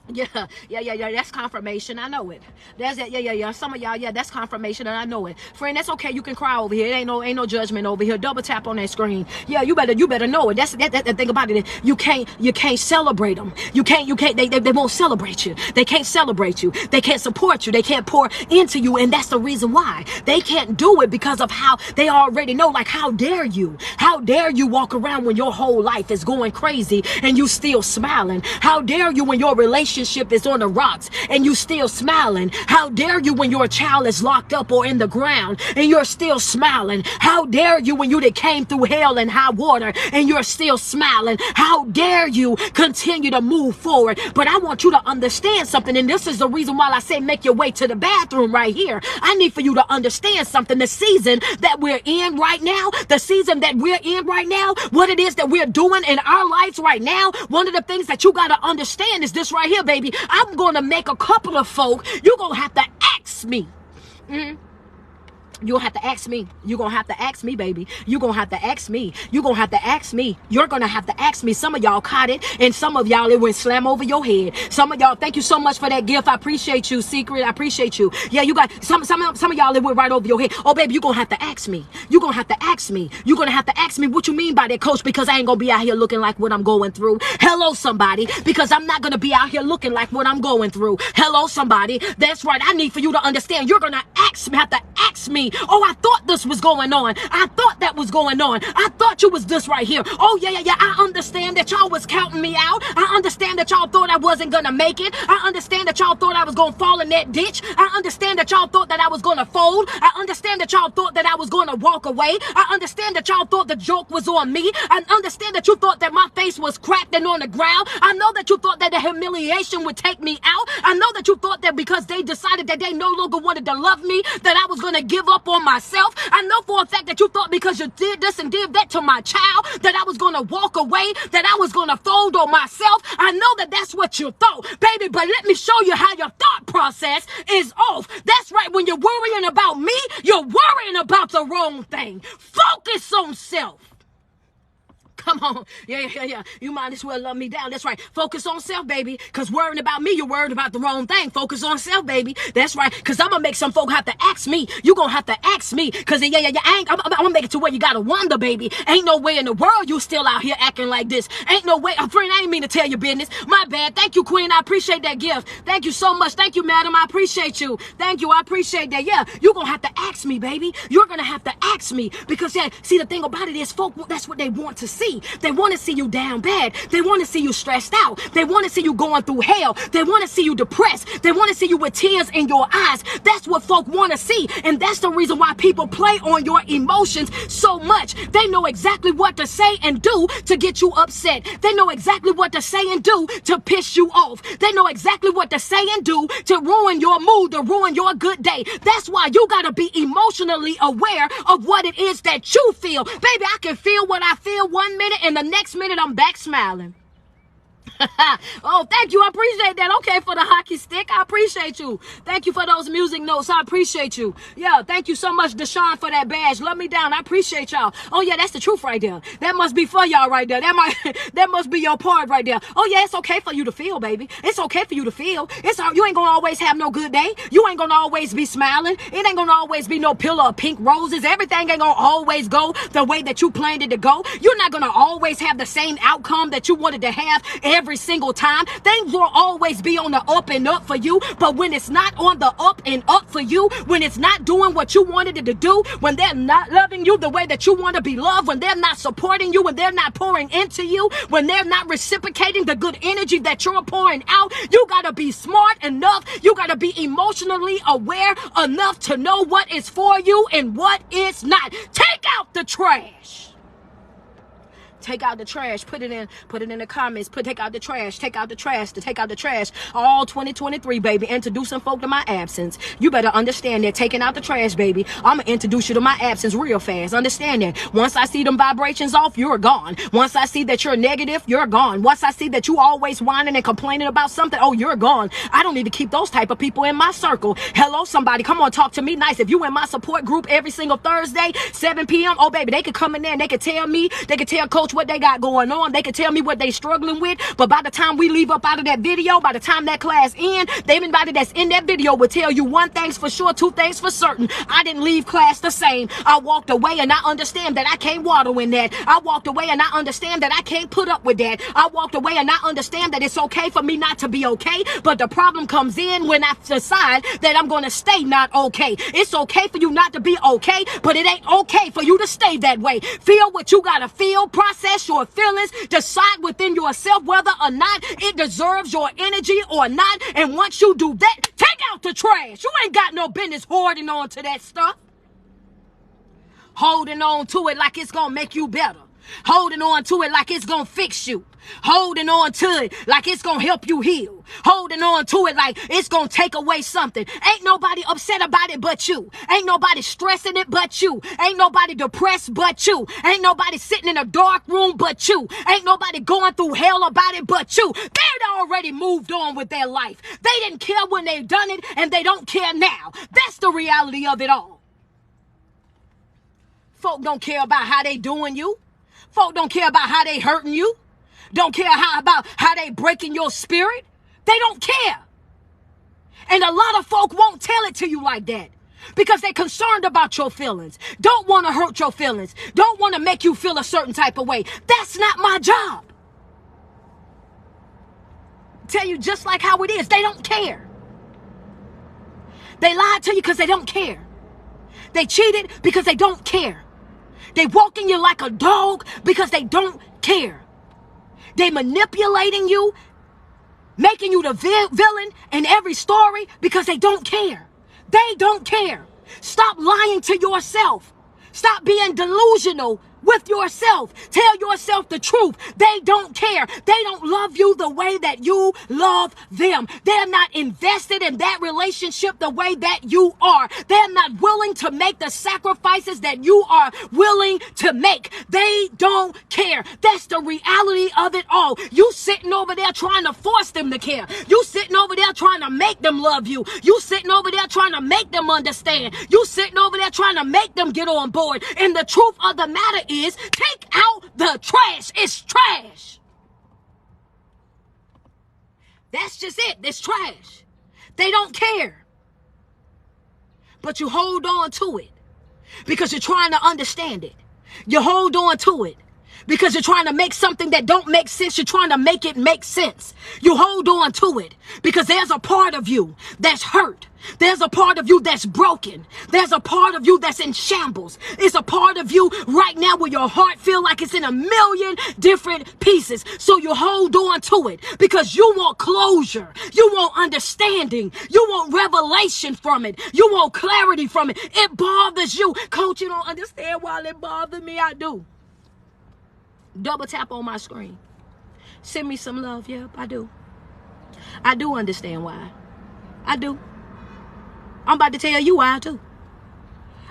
Yeah. That's confirmation. I know it. That's that. Yeah. Some of y'all, that's confirmation, and I know it. Friend, that's okay. You can cry over here. It ain't no judgment over here. Double tap on that screen. Yeah, you better know it. That's that thing about it. You can't celebrate them. You can't. They won't celebrate you. They can't celebrate you. They can't support you. They can't pour into you, and that's the reason why they can't do it, because of how they already know. Like, how dare you? How dare you walk around when your whole life is going crazy and you still smiling? How dare you when your relationship is on the rocks and you still smiling? How dare you when your child is locked up or in the ground and you're still smiling? How dare you when you that came through hell and high water and you're still smiling? How dare you continue to move forward? But I want you to understand something, and this is the reason why I say make your way to the bathroom right here. I need for you to understand something. The season that we're in right now, what it is that we're doing in our lives right now, one of the things that you got to understand is this right here, baby. I'm going to make a couple of folk, you're going to have to ask me. You'll have to ask me. You're going to have to ask me, baby. You're going to have to ask me. You're going to have to ask me. You're going to have to ask me. Some of y'all caught it, and some of y'all, it went slam over your head. Some of y'all, thank you so much for that gift. I appreciate you, Secret. I appreciate you. Yeah, you got some of y'all, it went right over your head. Oh, baby, you're going to have to ask me. You're going to have to ask me. You're going to have to ask me what you mean by that, coach, because I ain't going to be out here looking like what I'm going through. Hello, somebody, because I'm not going to be out here looking like what I'm going through. Hello, somebody. That's right. I need for you to understand. You're going to have to ask me. Oh, I thought this was going on. I thought that was going on. I thought you was this right here. Oh, yeah. I understand that y'all was counting me out. I understand that y'all thought I wasn't going to make it. I understand that y'all thought I was going to fall in that ditch. I understand that y'all thought that I was going to fold. I understand that y'all thought that I was going to walk away. I understand that y'all thought the joke was on me. I understand that you thought that my face was cracked and on the ground. I know that you thought that the humiliation would take me out. I know that you thought that because they decided that they no longer wanted to love me, that I was going to give up on myself. I know for a fact that you thought because you did this and did that to my child that I was going to walk away, that I was going to fold on myself. I know that that's what you thought, baby, but let me show you how your thought process is off. That's right. When you're worrying about me, you're worrying about the wrong thing. Focus on self. Come on. Yeah. You might as well love me down. That's right. Focus on self, baby. Because worrying about me, you're worried about the wrong thing. Focus on self, baby. That's right. Because I'm going to make some folk have to ask me. You're going to have to ask me. Because, I'm going to make it to where you got to wonder, baby. Ain't no way in the world you still out here acting like this. Ain't no way. Friend, I ain't mean to tell your business. My bad. Thank you, Queen. I appreciate that gift. Thank you so much. Thank you, madam. I appreciate you. Thank you. I appreciate that. Yeah, you're going to have to ask me, baby. You're going to have to ask me. Because, yeah, see, the thing about it is, folk, that's what they want to see. They want to see you down bad. They want to see you stressed out. They want to see you going through hell. They want to see you depressed. They want to see you with tears in your eyes. That's what folk want to see. And that's the reason why people play on your emotions so much. They know exactly what to say and do to get you upset. They know exactly what to say and do to piss you off. They know exactly what to say and do to ruin your mood, to ruin your good day. That's why you got to be emotionally aware of what it is that you feel. Baby, I can feel what I feel one minute and the next minute I'm back smiling. Oh, thank you. I appreciate that. Okay, for the hockey stick. I appreciate you. Thank you for those music notes. I appreciate you. Yeah, thank you so much, Deshaun, for that badge. Love me down. I appreciate y'all. Oh, yeah, that's the truth right there. That must be for y'all right there. That must be your part right there. Oh, yeah, it's okay for you to feel, baby. It's okay for you to feel. You ain't gonna always have no good day. You ain't gonna always be smiling. It ain't gonna always be no pillar of pink roses. Everything ain't gonna always go the way that you planned it to go. You're not gonna always have the same outcome that you wanted to have every single time. Things will always be on the up and up for you, but when it's not on the up and up for you, when it's not doing what you wanted it to do, when they're not loving you the way that you want to be loved, when they're not supporting you, when they're not pouring into you, when they're not reciprocating the good energy that you're pouring out, you got to be smart enough, you got to be emotionally aware enough to know what is for you and what is not. Take out the trash. Take out the trash. Put it in the comments. Take out the trash. Take out the trash. Take out the trash. All 2023, baby. Introducing folk to my absence. You better understand that. Taking out the trash, baby. I'm going to introduce you to my absence real fast. Understand that. Once I see them vibrations off, you're gone. Once I see that you're negative, you're gone. Once I see that you always whining and complaining about something, oh, you're gone. I don't need to keep those type of people in my circle. Hello, somebody. Come on, talk to me nice. If you in my support group every single Thursday, 7 p.m., oh, baby, they could come in there and they could tell me, they could tell Coach what they got going on. They can tell me what they struggling with, but by the time we leave up out of that video, by the time that class ends, everybody that's in that video will tell you one thing's for sure, two things for certain. I didn't leave class the same. I walked away and I understand that I can't waddle in that. I walked away and I understand that I can't put up with that. I walked away and I understand that it's okay for me not to be okay, but the problem comes in when I decide that I'm going to stay not okay. It's okay for you not to be okay, but it ain't okay for you to stay that way. Feel what you got to feel, process your feelings, decide within yourself whether or not it deserves your energy or not. And once you do that, take out the trash. You ain't got no business hoarding on to that stuff. Holding on to it like it's gonna make you better. Holding on to it like it's gonna fix you. Holding on to it like it's gonna help you heal. Holding on to it like it's gonna take away something. Ain't nobody upset about it but you. Ain't nobody stressing it but you. Ain't nobody depressed but you. Ain't nobody sitting in a dark room but you. Ain't nobody going through hell about it but you. They'd already moved on with their life. They didn't care when they done it, and they don't care now. That's the reality of it all. Folk don't care about how they doing you. Folk don't care about how they hurting you. Don't care about how they breaking your spirit. They don't care. And a lot of folk won't tell it to you like that because they're concerned about your feelings. Don't want to hurt your feelings. Don't want to make you feel a certain type of way. That's not my job. Tell you just like how it is. They don't care. They lied to you because they don't care. They cheated because they don't care. They walking you like a dog because they don't care. They manipulating you, making you the villain in every story because they don't care. They don't care. Stop lying to yourself. Stop being delusional with yourself. Tell yourself the truth. They don't care. They don't love you the way that you love them. They're not invested in that relationship the way that you are. They're not willing to make the sacrifices that you are willing to make. They don't care. That's the reality of it all. You sitting over there trying to force them to care. You sitting over there trying to make them love you. You sitting over there trying to make them understand. You sitting over there trying to make them get on board. And the truth of the matter is take out the trash. It's trash. That's just it. It's trash. They don't care. But you hold on to it because you're trying to understand it. You hold on to it because you're trying to make something that don't make sense. You're trying to make it make sense. You hold on to it because there's a part of you that's hurt. There's a part of you that's broken. There's a part of you that's in shambles. It's a part of you right now where your heart feel like it's in a million different pieces. So you hold on to it because you want closure. You want understanding. You want revelation from it. You want clarity from it. It bothers you. Coach, you don't understand why it bothers me. I do. Double tap on my screen. Send me some love. Yep, I do. I do understand why. I do. I'm about to tell you why too.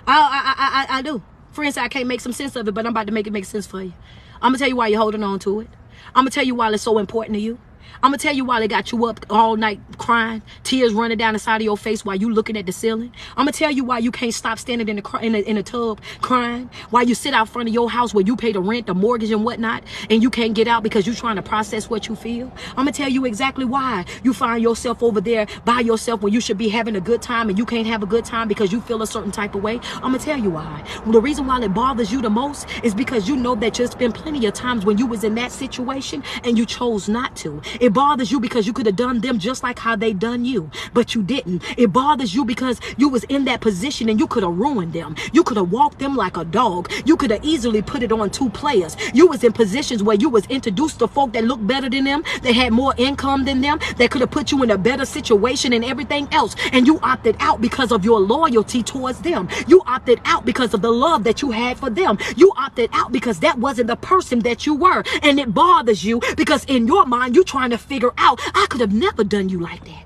I do. Friends, I can't make some sense of it, but I'm about to make it make sense for you. I'm gonna tell you why you're holding on to it. I'm gonna tell you why it's so important to you. I'm gonna tell you why they got you up all night crying, tears running down the side of your face while you looking at the ceiling. I'm gonna tell you why you can't stop standing in the tub crying, why you sit out front of your house where you pay the rent, the mortgage and whatnot, and you can't get out because you're trying to process what you feel. I'm gonna tell you exactly why you find yourself over there by yourself when you should be having a good time and you can't have a good time because you feel a certain type of way. I'm gonna tell you why. Well, the reason why it bothers you the most is because you know that there's been plenty of times when you was in that situation and you chose not to. It bothers you because you could have done them just like how they done you, but you didn't. It bothers you because you was in that position and you could have ruined them. You could have walked them like a dog. You could have easily put it on two players. You was in positions where you was introduced to folk that looked better than them, that had more income than them, that could have put you in a better situation and everything else. And you opted out because of your loyalty towards them. You opted out because of the love that you had for them. You opted out because that wasn't the person that you were. And it bothers you because in your mind, you're trying to figure out, I could have never done you like that.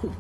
Woo!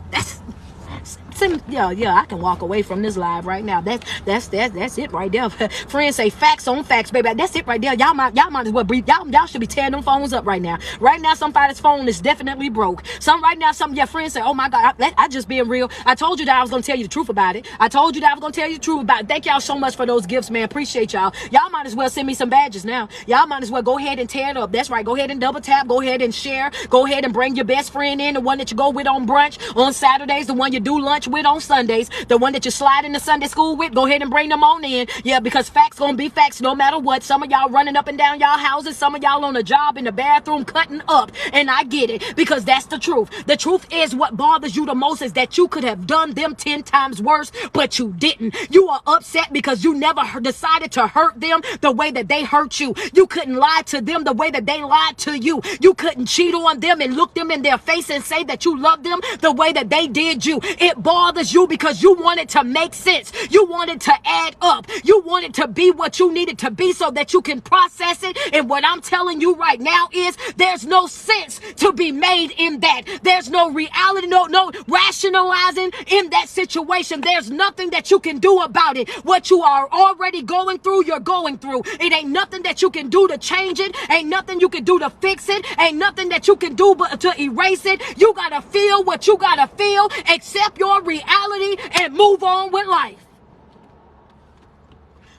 Yeah, I can walk away from this live right now. That's it right there. Friends say facts on facts, baby. That's it right there. Y'all might as well breathe. Y'all should be tearing them phones up right now. Right now, somebody's phone is definitely broke. Your friends say, oh my God, I just being real. I told you that I was gonna tell you the truth about it. I told you that I was gonna tell you the truth about it. Thank y'all so much for those gifts, man. Appreciate y'all. Y'all might as well send me some badges now. Y'all might as well go ahead and tear it up. That's right. Go ahead and double tap. Go ahead and share. Go ahead and bring your best friend in, the one that you go with on brunch on Saturdays, the one you do lunch with on Sundays, the one that you slide into Sunday school with. Go ahead and bring them on in. Yeah, because facts gonna be facts no matter what. Some of y'all running up and down y'all houses, some of y'all on a job in the bathroom cutting up, and I get it because that's the truth. The truth is what bothers you the most is that you could have done them 10 times worse, but you didn't. You are upset because you never decided to hurt them the way that they hurt you. You couldn't lie to them the way that they lied to you. You couldn't cheat on them and look them in their face and say that you love them the way that they did you. It bothers you because you wanted to make sense. You wanted to add up. You wanted to be what you needed to be so that you can process it. And what I'm telling you right now is there's no sense to be made in that. There's no reality, no rationalizing in that situation. There's nothing that you can do about it. What you are already going through, you're going through. It ain't nothing that you can do to change it. Ain't nothing you can do to fix it. Ain't nothing that you can do but to erase it. You gotta feel what you gotta feel, accept your reality, and move on with life.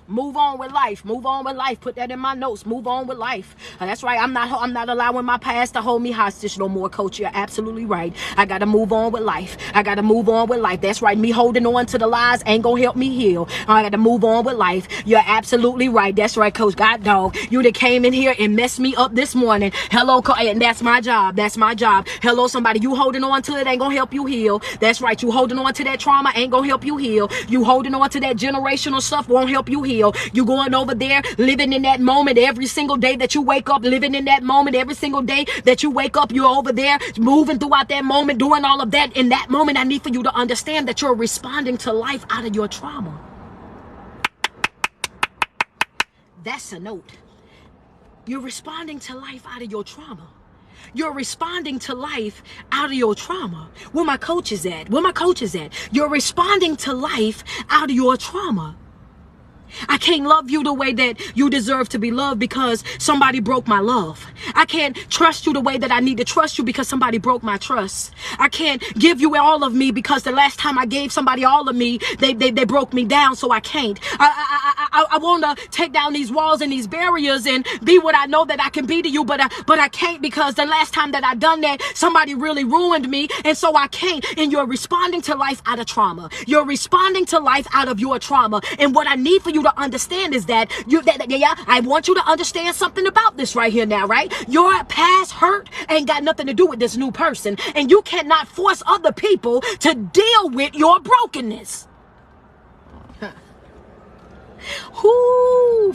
Move on with life. Move on with life. Put that in my notes. Move on with life. That's right. I'm not allowing my past to hold me hostage no more, Coach. You're absolutely right. I got to move on with life. I got to move on with life. That's right. Me holding on to the lies ain't going to help me heal. I got to move on with life. You're absolutely right. That's right, Coach. God dog. You that came in here and messed me up this morning. Hello, and that's my job. That's my job. Hello, somebody. You holding on to it ain't going to help you heal. That's right. You holding on to that trauma ain't going to help you heal. You holding on to that generational stuff won't help you heal. You going over there, living in that moment every single day that you wake up, living in that moment every single day that you wake up, you're over there moving throughout that moment, doing all of that. In that moment, I need for you to understand that you're responding to life out of your trauma. That's a note. You're responding to life out of your trauma. You're responding to life out of your trauma. Where my coach is at? Where my coach is at? You're responding to life out of your trauma. I can't love you the way that you deserve to be loved because somebody broke my love. I can't trust you the way that I need to trust you because somebody broke my trust. I can't give you all of me because the last time I gave somebody all of me, they broke me down, so I can't. I want to take down these walls and these barriers and be what I know that I can be to you, but I can't, because the last time that I done that, somebody really ruined me, and so I can't. And you're responding to life out of trauma. You're responding to life out of your trauma. And what I need for you to understand is that I want you to understand something about this right here now, right? Your past hurt ain't got nothing to do with this new person, and you cannot force other people to deal with your brokenness. Whoo,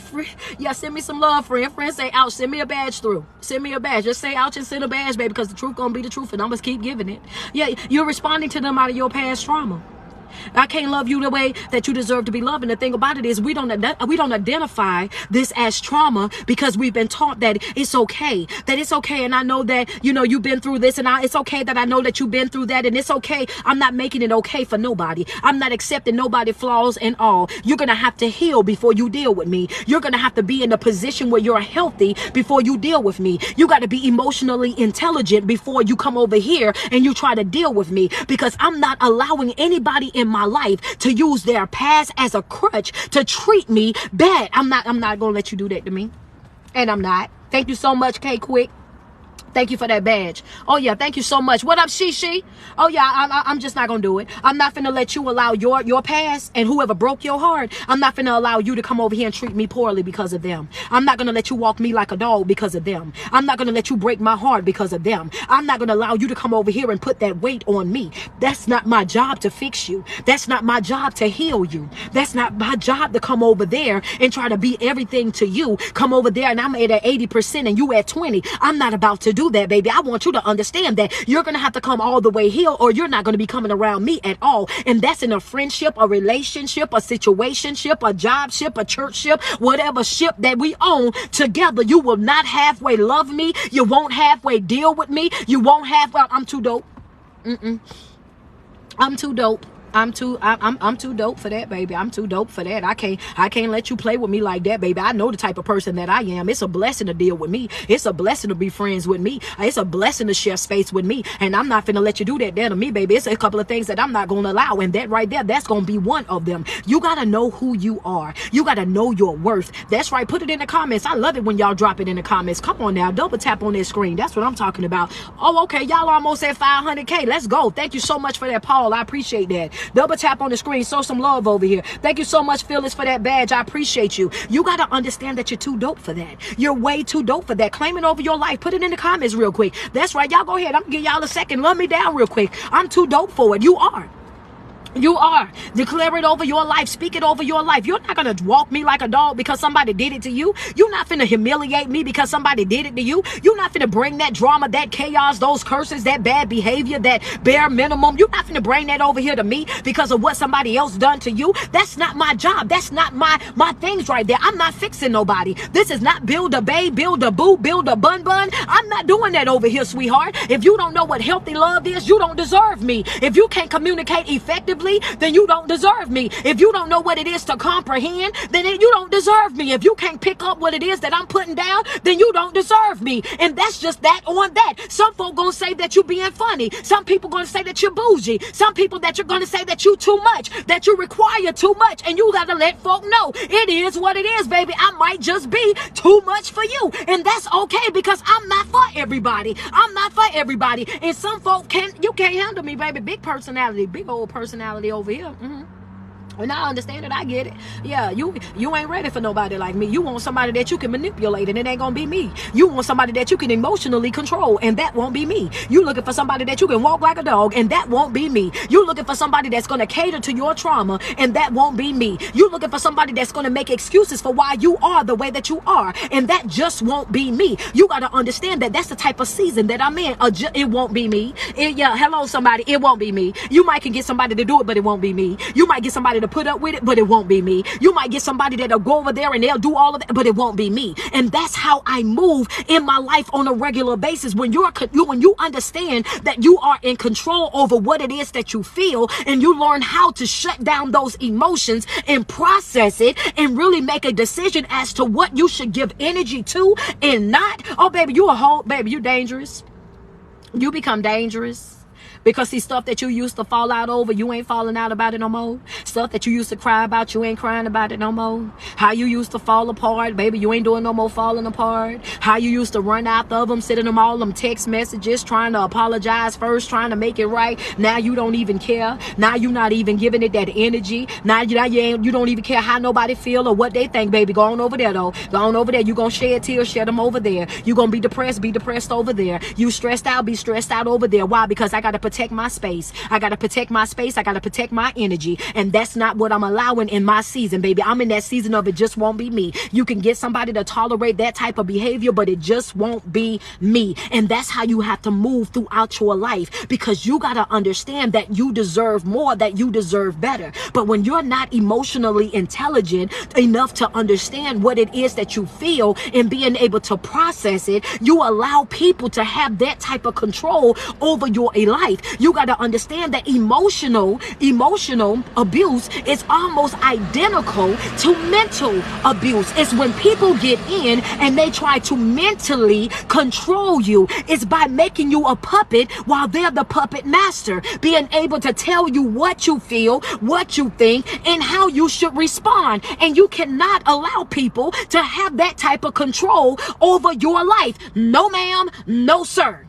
yeah, send me some love, friend. Friend, say ouch. Send me a badge through. Send me a badge. Just say ouch and send a badge, baby, because the truth gonna be the truth, and I'm gonna keep giving it. Yeah, you're responding to them out of your past trauma. I can't love you the way that you deserve to be loved. And the thing about it is we don't identify this as trauma because we've been taught that it's okay. And I know that, you've been through this, and it's okay that I know that you've been through that, and it's okay. I'm not making it okay for nobody. I'm not accepting nobody flaws and all. You're going to have to heal before you deal with me. You're going to have to be in a position where you're healthy before you deal with me. You got to be emotionally intelligent before you come over here and you try to deal with me, because I'm not allowing anybody in my life to use their past as a crutch to treat me bad. I'm not gonna let you do that to me, and I'm not. Thank you so much, K Quick. Thank you for that badge. Oh yeah, thank you so much. What up, Shishi? Oh yeah, I'm just not gonna do it. I'm not finna let you allow your past and whoever broke your heart. I'm not finna allow you to come over here and treat me poorly because of them. I'm not gonna let you walk me like a dog because of them. I'm not gonna let you break my heart because of them. I'm not gonna allow you to come over here and put that weight on me. That's not my job to fix you. That's not my job to heal you. That's not my job to come over there and try to be everything to you. Come over there and I'm at 80% and you at 20. I'm not about to do that, baby. I want you to understand that you're going to have to come all the way here, or you're not going to be coming around me at all. And that's in a friendship, a relationship, a situationship, a job ship, a church ship, whatever ship that we own together. You will not halfway love me. You won't halfway deal with me. You won't halfway. I'm too dope. I'm too dope. I'm too dope for that, baby. I'm too dope for that. I can't let you play with me like that, baby. I know the type of person that I am. It's a blessing to deal with me. It's a blessing to be friends with me. It's a blessing to share space with me. And I'm not finna let you do that there to me, baby. It's a couple of things that I'm not gonna allow. And that right there, that's gonna be one of them. You gotta know who you are. You gotta know your worth. That's right. Put it in the comments. I love it when y'all drop it in the comments. Come on now. Double tap on that screen. That's what I'm talking about. Oh, okay. Y'all almost at 500K. Let's go. Thank you so much for that, Paul. I appreciate that. Double tap on the screen. Show some love over here. Thank you so much, Phyllis, for that badge. I appreciate you. You got to understand that you're too dope for that. You're way too dope for that. Claim it over your life. Put it in the comments real quick. That's right. Y'all go ahead. I'm going to give y'all a second. Love me down real quick. I'm too dope for it. You are. You are. Declare it over your life. Speak it over your life. You're not going to walk me like a dog because somebody did it to you. You're not finna humiliate me because somebody did it to you. You're not finna bring that drama, that chaos, those curses, that bad behavior, that bare minimum. You're not finna bring that over here to me because of what somebody else done to you. That's not my job. That's not my things right there. I'm not fixing nobody. This is not build a babe, build a boo, build a bun. I'm not doing that over here, sweetheart. If you don't know what healthy love is, you don't deserve me. If you can't communicate effectively, then you don't deserve me. If you don't know what it is to comprehend, then you don't deserve me. If you can't pick up what it is that I'm putting down, then you don't deserve me. And that's just that on that. Some folk gonna say that you being funny. Some people gonna say that you're bougie. Some people that you're gonna say that you too much, that you require too much. And you gotta let folk know it is what it is, baby. I might just be too much for you. And that's okay, because I'm not for everybody. I'm not for everybody. And some folk you can't handle me, baby. Big personality, big old personality over here. When I understand it, I get it. Yeah, you ain't ready for nobody like me. You want somebody that you can manipulate, and it ain't gonna be me. You want somebody that you can emotionally control, and that won't be me. You looking for somebody that you can walk like a dog, and that won't be me. You looking for somebody that's gonna cater to your trauma, and that won't be me. You looking for somebody that's gonna make excuses for why you are the way that you are, and that just won't be me. You gotta understand that that's the type of season that I'm in. It won't be me. Hello, somebody. It won't be me. You might can get somebody to do it, but it won't be me. You might get somebody to put up with it, but it won't be me. You might get somebody that'll go over there and they'll do all of that, but it won't be me. And that's how I move in my life on a regular basis. When you understand that you are in control over what it is that you feel, and you learn how to shut down those emotions and process it and really make a decision as to what you should give energy to and not. Oh, baby, you a whole, baby, you dangerous. You become dangerous. Because see, stuff that you used to fall out over, you ain't falling out about it no more. Stuff that you used to cry about, you ain't crying about it no more. How you used to fall apart, baby, you ain't doing no more falling apart. How you used to run after them, sending them all them text messages, trying to apologize first, trying to make it right. Now you don't even care. Now you not even giving it that energy. Now you don't even care how nobody feel or what they think, baby. Go on over there though. Go on over there. You gonna shed tears, shed them over there. You gonna be depressed over there. You stressed out, be stressed out over there. Why? Because I gotta protect my space. I gotta protect my space. I gotta protect my energy. And that's not what I'm allowing in my season, baby. I'm in that season of it just won't be me. You can get somebody to tolerate that type of behavior, but it just won't be me. And that's how you have to move throughout your life, because you gotta understand that you deserve more, that you deserve better. But when you're not emotionally intelligent enough to understand what it is that you feel and being able to process it, you allow people to have that type of control over your life. You got to understand that emotional abuse is almost identical to mental abuse. It's when people get in and they try to mentally control you. It's by making you a puppet while they're the puppet master, being able to tell you what you feel, what you think, and how you should respond. And you cannot allow people to have that type of control over your life. No ma'am, no sir.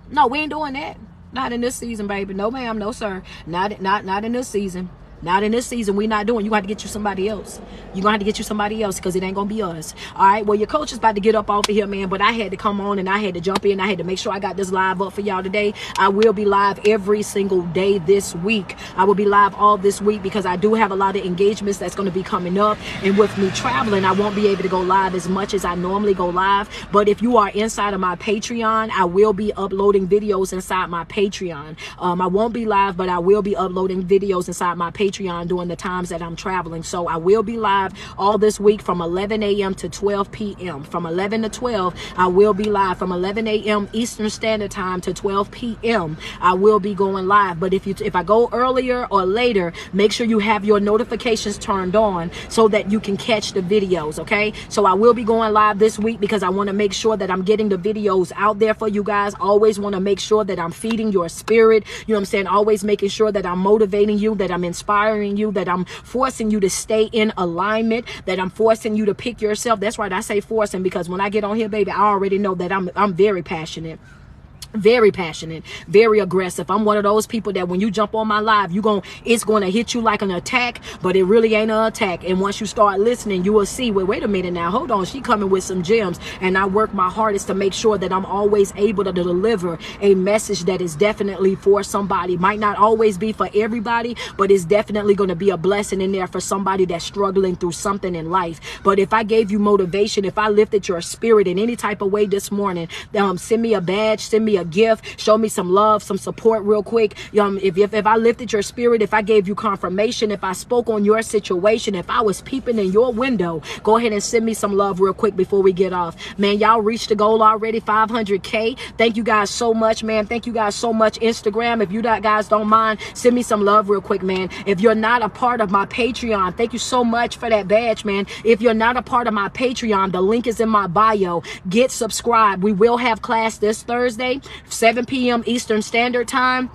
No, we ain't doing that. Not in this season, baby. No ma'am, no sir. Not in this season. Not in this season. We're not doing. You got to get you somebody else. You're going to have to get you somebody else, because it ain't going to be us. All right. Well, your coach is about to get up off of here, man. But I had to come on and I had to jump in. I had to make sure I got this live up for y'all today. I will be live every single day this week. I will be live all this week because I do have a lot of engagements that's going to be coming up. And with me traveling, I won't be able to go live as much as I normally go live. But if you are inside of my Patreon, I will be uploading videos inside my Patreon. I won't be live, but I will be uploading videos inside my Patreon during the times that I'm traveling. So I will be live all this week from 11 a.m. to 12 p.m. From 11 to 12, I will be live. From 11 a.m. Eastern Standard Time to 12 p.m. I will be going live. But if I go earlier or later, make sure you have your notifications turned on so that you can catch the videos, okay? So I will be going live this week because I want to make sure that I'm getting the videos out there for you guys. Always want to make sure that I'm feeding your spirit. You know what I'm saying? Always making sure that I'm motivating you, that I'm inspiring you, that I'm forcing you to stay in alignment, that I'm forcing you to pick yourself. That's right, I say forcing, because when I get on here, baby, I already know that I'm very passionate. Very passionate, very aggressive. I'm one of those people that when you jump on my live, it's going to hit you like an attack, but it really ain't an attack. And once you start listening, you will see, wait a minute now, hold on, she coming with some gems. And I work my hardest to make sure that I'm always able to deliver a message that is definitely for somebody. Might not always be for everybody, but it's definitely going to be a blessing in there for somebody that's struggling through something in life. But if I gave you motivation, if I lifted your spirit in any type of way this morning, send me a badge, send me a gift, show me some love, some support real quick. If I lifted your spirit, if I gave you confirmation, if I spoke on your situation, if I was peeping in your window, go ahead and send me some love real quick before we get off. Man, y'all reached the goal already, 500K. Thank you guys so much, man. Thank you guys so much. Instagram, if you guys don't mind, send me some love real quick, man. If you're not a part of my Patreon, thank you so much for that badge, man. If you're not a part of my Patreon, the link is in my bio. Get subscribed. We will have class this Thursday, 7 p.m. Eastern Standard Time.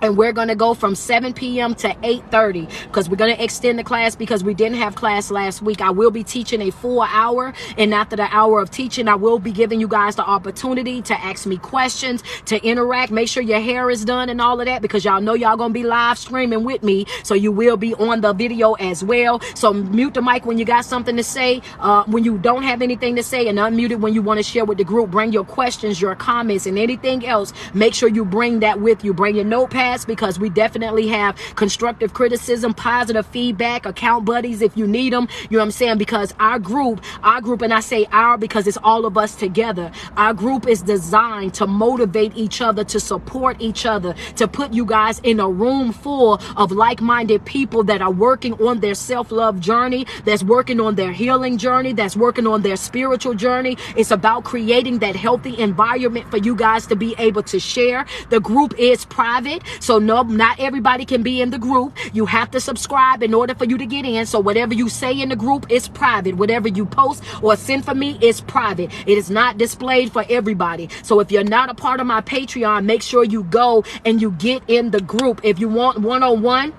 And we're going to go from 7 p.m. to 8:30 because we're going to extend the class because we didn't have class last week. I will be teaching a full hour. And after the hour of teaching, I will be giving you guys the opportunity to ask me questions, to interact. Make sure your hair is done and all of that because y'all know y'all going to be live streaming with me. So you will be on the video as well. So mute the mic when you got something to say. When you don't have anything to say, and unmute it when you want to share with the group. Bring your questions, your comments, and anything else. Make sure you bring that with you. Bring your notepad, because we definitely have constructive criticism, positive feedback, account buddies if you need them. You know what I'm saying? Because our group, and I say our because it's all of us together. Our group is designed to motivate each other, to support each other, to put you guys in a room full of like-minded people that are working on their self-love journey, that's working on their healing journey, that's working on their spiritual journey. It's about creating that healthy environment for you guys to be able to share. The group is private. So no, not everybody can be in the group. You have to subscribe in order for you to get in. So whatever you say in the group is private. Whatever you post or send for me is private. It is not displayed for everybody. So if you're not a part of my Patreon, make sure you go and you get in the group. If you want one-on-one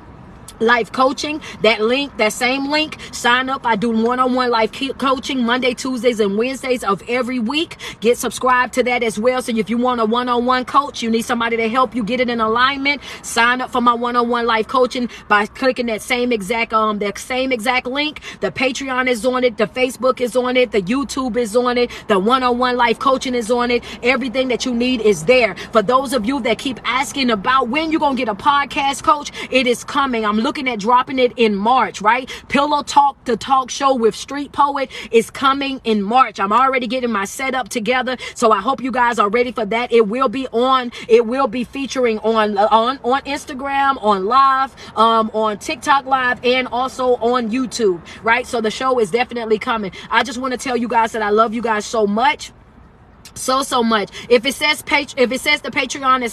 life coaching, that same link, sign up. I do one-on-one life coaching Monday, Tuesdays, and Wednesdays of every week. Get subscribed to that as well. So if you want a one-on-one coach, you need somebody to help you get it in alignment, sign up for my one-on-one life coaching by clicking that same exact link. The Patreon is on it, the Facebook is on it, the YouTube is on it, the one-on-one life coaching is on it. Everything that you need is there. For those of you that keep asking about when you're gonna get a podcast coach, it is coming. I'm looking at dropping it in March, right? Pillow Talk, the talk show with Street Poet, is coming in March. I'm already getting my setup together, so I hope you guys are ready for that. It will be featuring on Instagram, on live, on TikTok live, and also on YouTube, right? So the show is definitely coming. I just want to tell you guys that I love you guys so much. So much. If it says the Patreon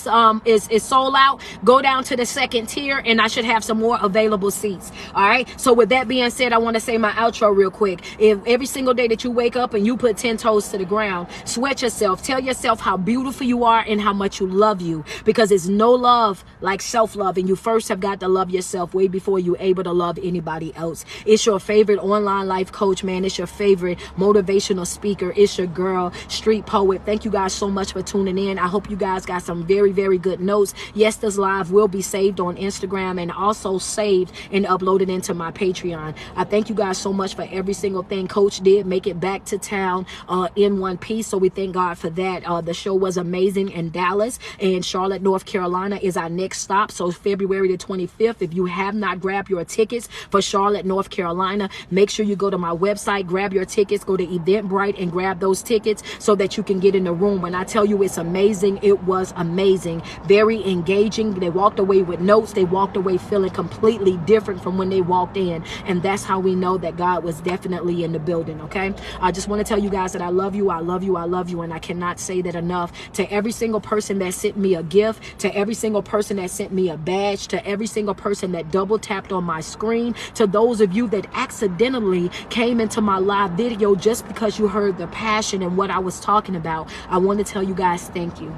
is sold out, go down to the second tier and I should have some more available seats. All right. So with that being said, I want to say my outro real quick. If every single day that you wake up and you put 10 toes to the ground, sweat yourself, tell yourself how beautiful you are and how much you love you, because it's no love like self-love, and you first have got to love yourself way before you're able to love anybody else. It's your favorite online life coach, man. It's your favorite motivational speaker. It's your girl, Street Poet. Thank you guys so much for tuning in. I hope you guys got some very, very good notes. Yes, this live will be saved on Instagram and also saved and uploaded into my Patreon. I thank you guys so much for every single thing. Coach did make it back to town in one piece, so we thank God for that. The show was amazing in Dallas, and Charlotte, North Carolina is our next stop. So February the 25th, if you have not grabbed your tickets for Charlotte, North Carolina, make sure you go to my website, grab your tickets, go to Eventbrite and grab those tickets so that you can get in the room. When I tell you it's amazing, it was amazing. Very engaging. They walked away with notes. They walked away feeling completely different from when they walked in. And that's how we know that God was definitely in the building, okay? I just want to tell you guys that I love you. I love you. I love you. And I cannot say that enough. To every single person that sent me a gift, to every single person that sent me a badge, to every single person that double tapped on my screen, to those of you that accidentally came into my live video just because you heard the passion and what I was talking about, I want to tell you guys thank you.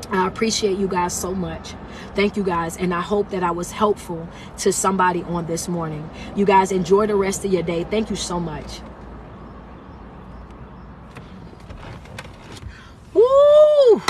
I appreciate you guys so much. Thank you guys, and I hope that I was helpful to somebody on this morning. You guys enjoy the rest of your day. Thank you so much. Woo!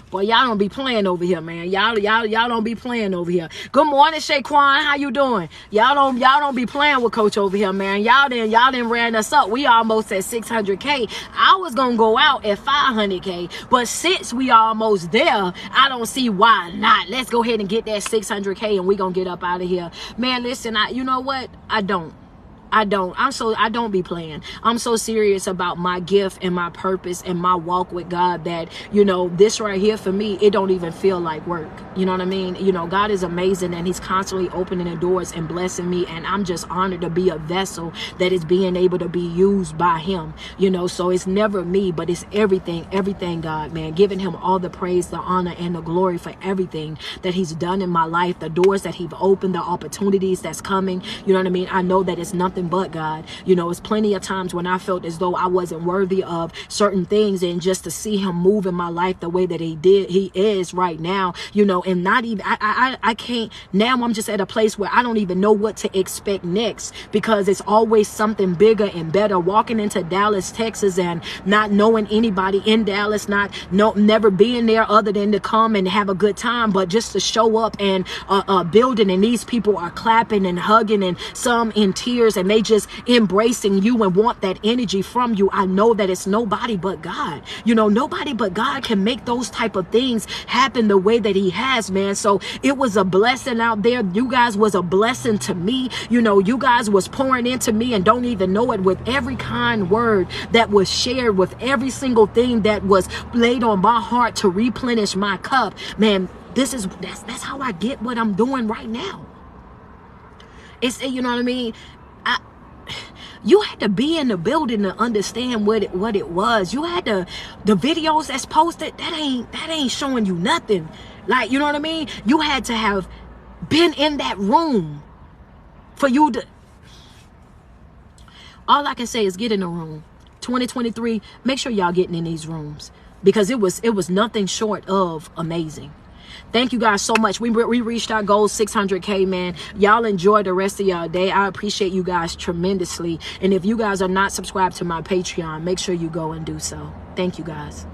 Boy, y'all don't be playing over here, man. Y'all don't be playing over here. Good morning, Shaquan. How you doing? Y'all don't be playing with Coach over here, man. Y'all done ran us up. We almost at 600K. I was gonna go out at 500K, but since we almost there, I don't see why not. Let's go ahead and get that 600K, and we gonna get up out of here, man. Listen, you know what? I don't be playing. I'm so serious about my gift and my purpose and my walk with God that, you know, this right here for me, it don't even feel like work. You know what I mean? You know, God is amazing, and he's constantly opening the doors and blessing me. And I'm just honored to be a vessel that is being able to be used by him, you know, so it's never me, but it's everything God, man, giving him all the praise, the honor, and the glory for everything that he's done in my life, the doors that he's opened, the opportunities that's coming. You know what I mean? I know that it's nothing but God. You know, it's plenty of times when I felt as though I wasn't worthy of certain things, and just to see him move in my life the way that he is right now, you know, and not even, I can't, now I'm just at a place where I don't even know what to expect next, because it's always something bigger and better. Walking into Dallas, Texas, and not knowing anybody in Dallas, never being there other than to come and have a good time, but just to show up and building, and these people are clapping and hugging, and some in tears, and they just embracing you and want that energy from you. I know that it's nobody but God. You know, nobody but God can make those type of things happen the way that he has, man. So it was a blessing out there. You guys was a blessing to me. You know, you guys was pouring into me and don't even know it, with every kind word that was shared, with every single thing that was laid on my heart to replenish my cup, man. That's how I get what I'm doing right now. It's, you know what I mean? You had to be in the building to understand what it was. You had the videos that's posted, that ain't showing you nothing. Like, you know what I mean? You had to have been in that room for you to... All I can say is get in the room. 2023, make sure y'all getting in these rooms, because it was nothing short of amazing. Thank you guys so much. We reached our goal, 600K, man. Y'all enjoy the rest of y'all day. I appreciate you guys tremendously. And if you guys are not subscribed to my Patreon, make sure you go and do so. Thank you guys.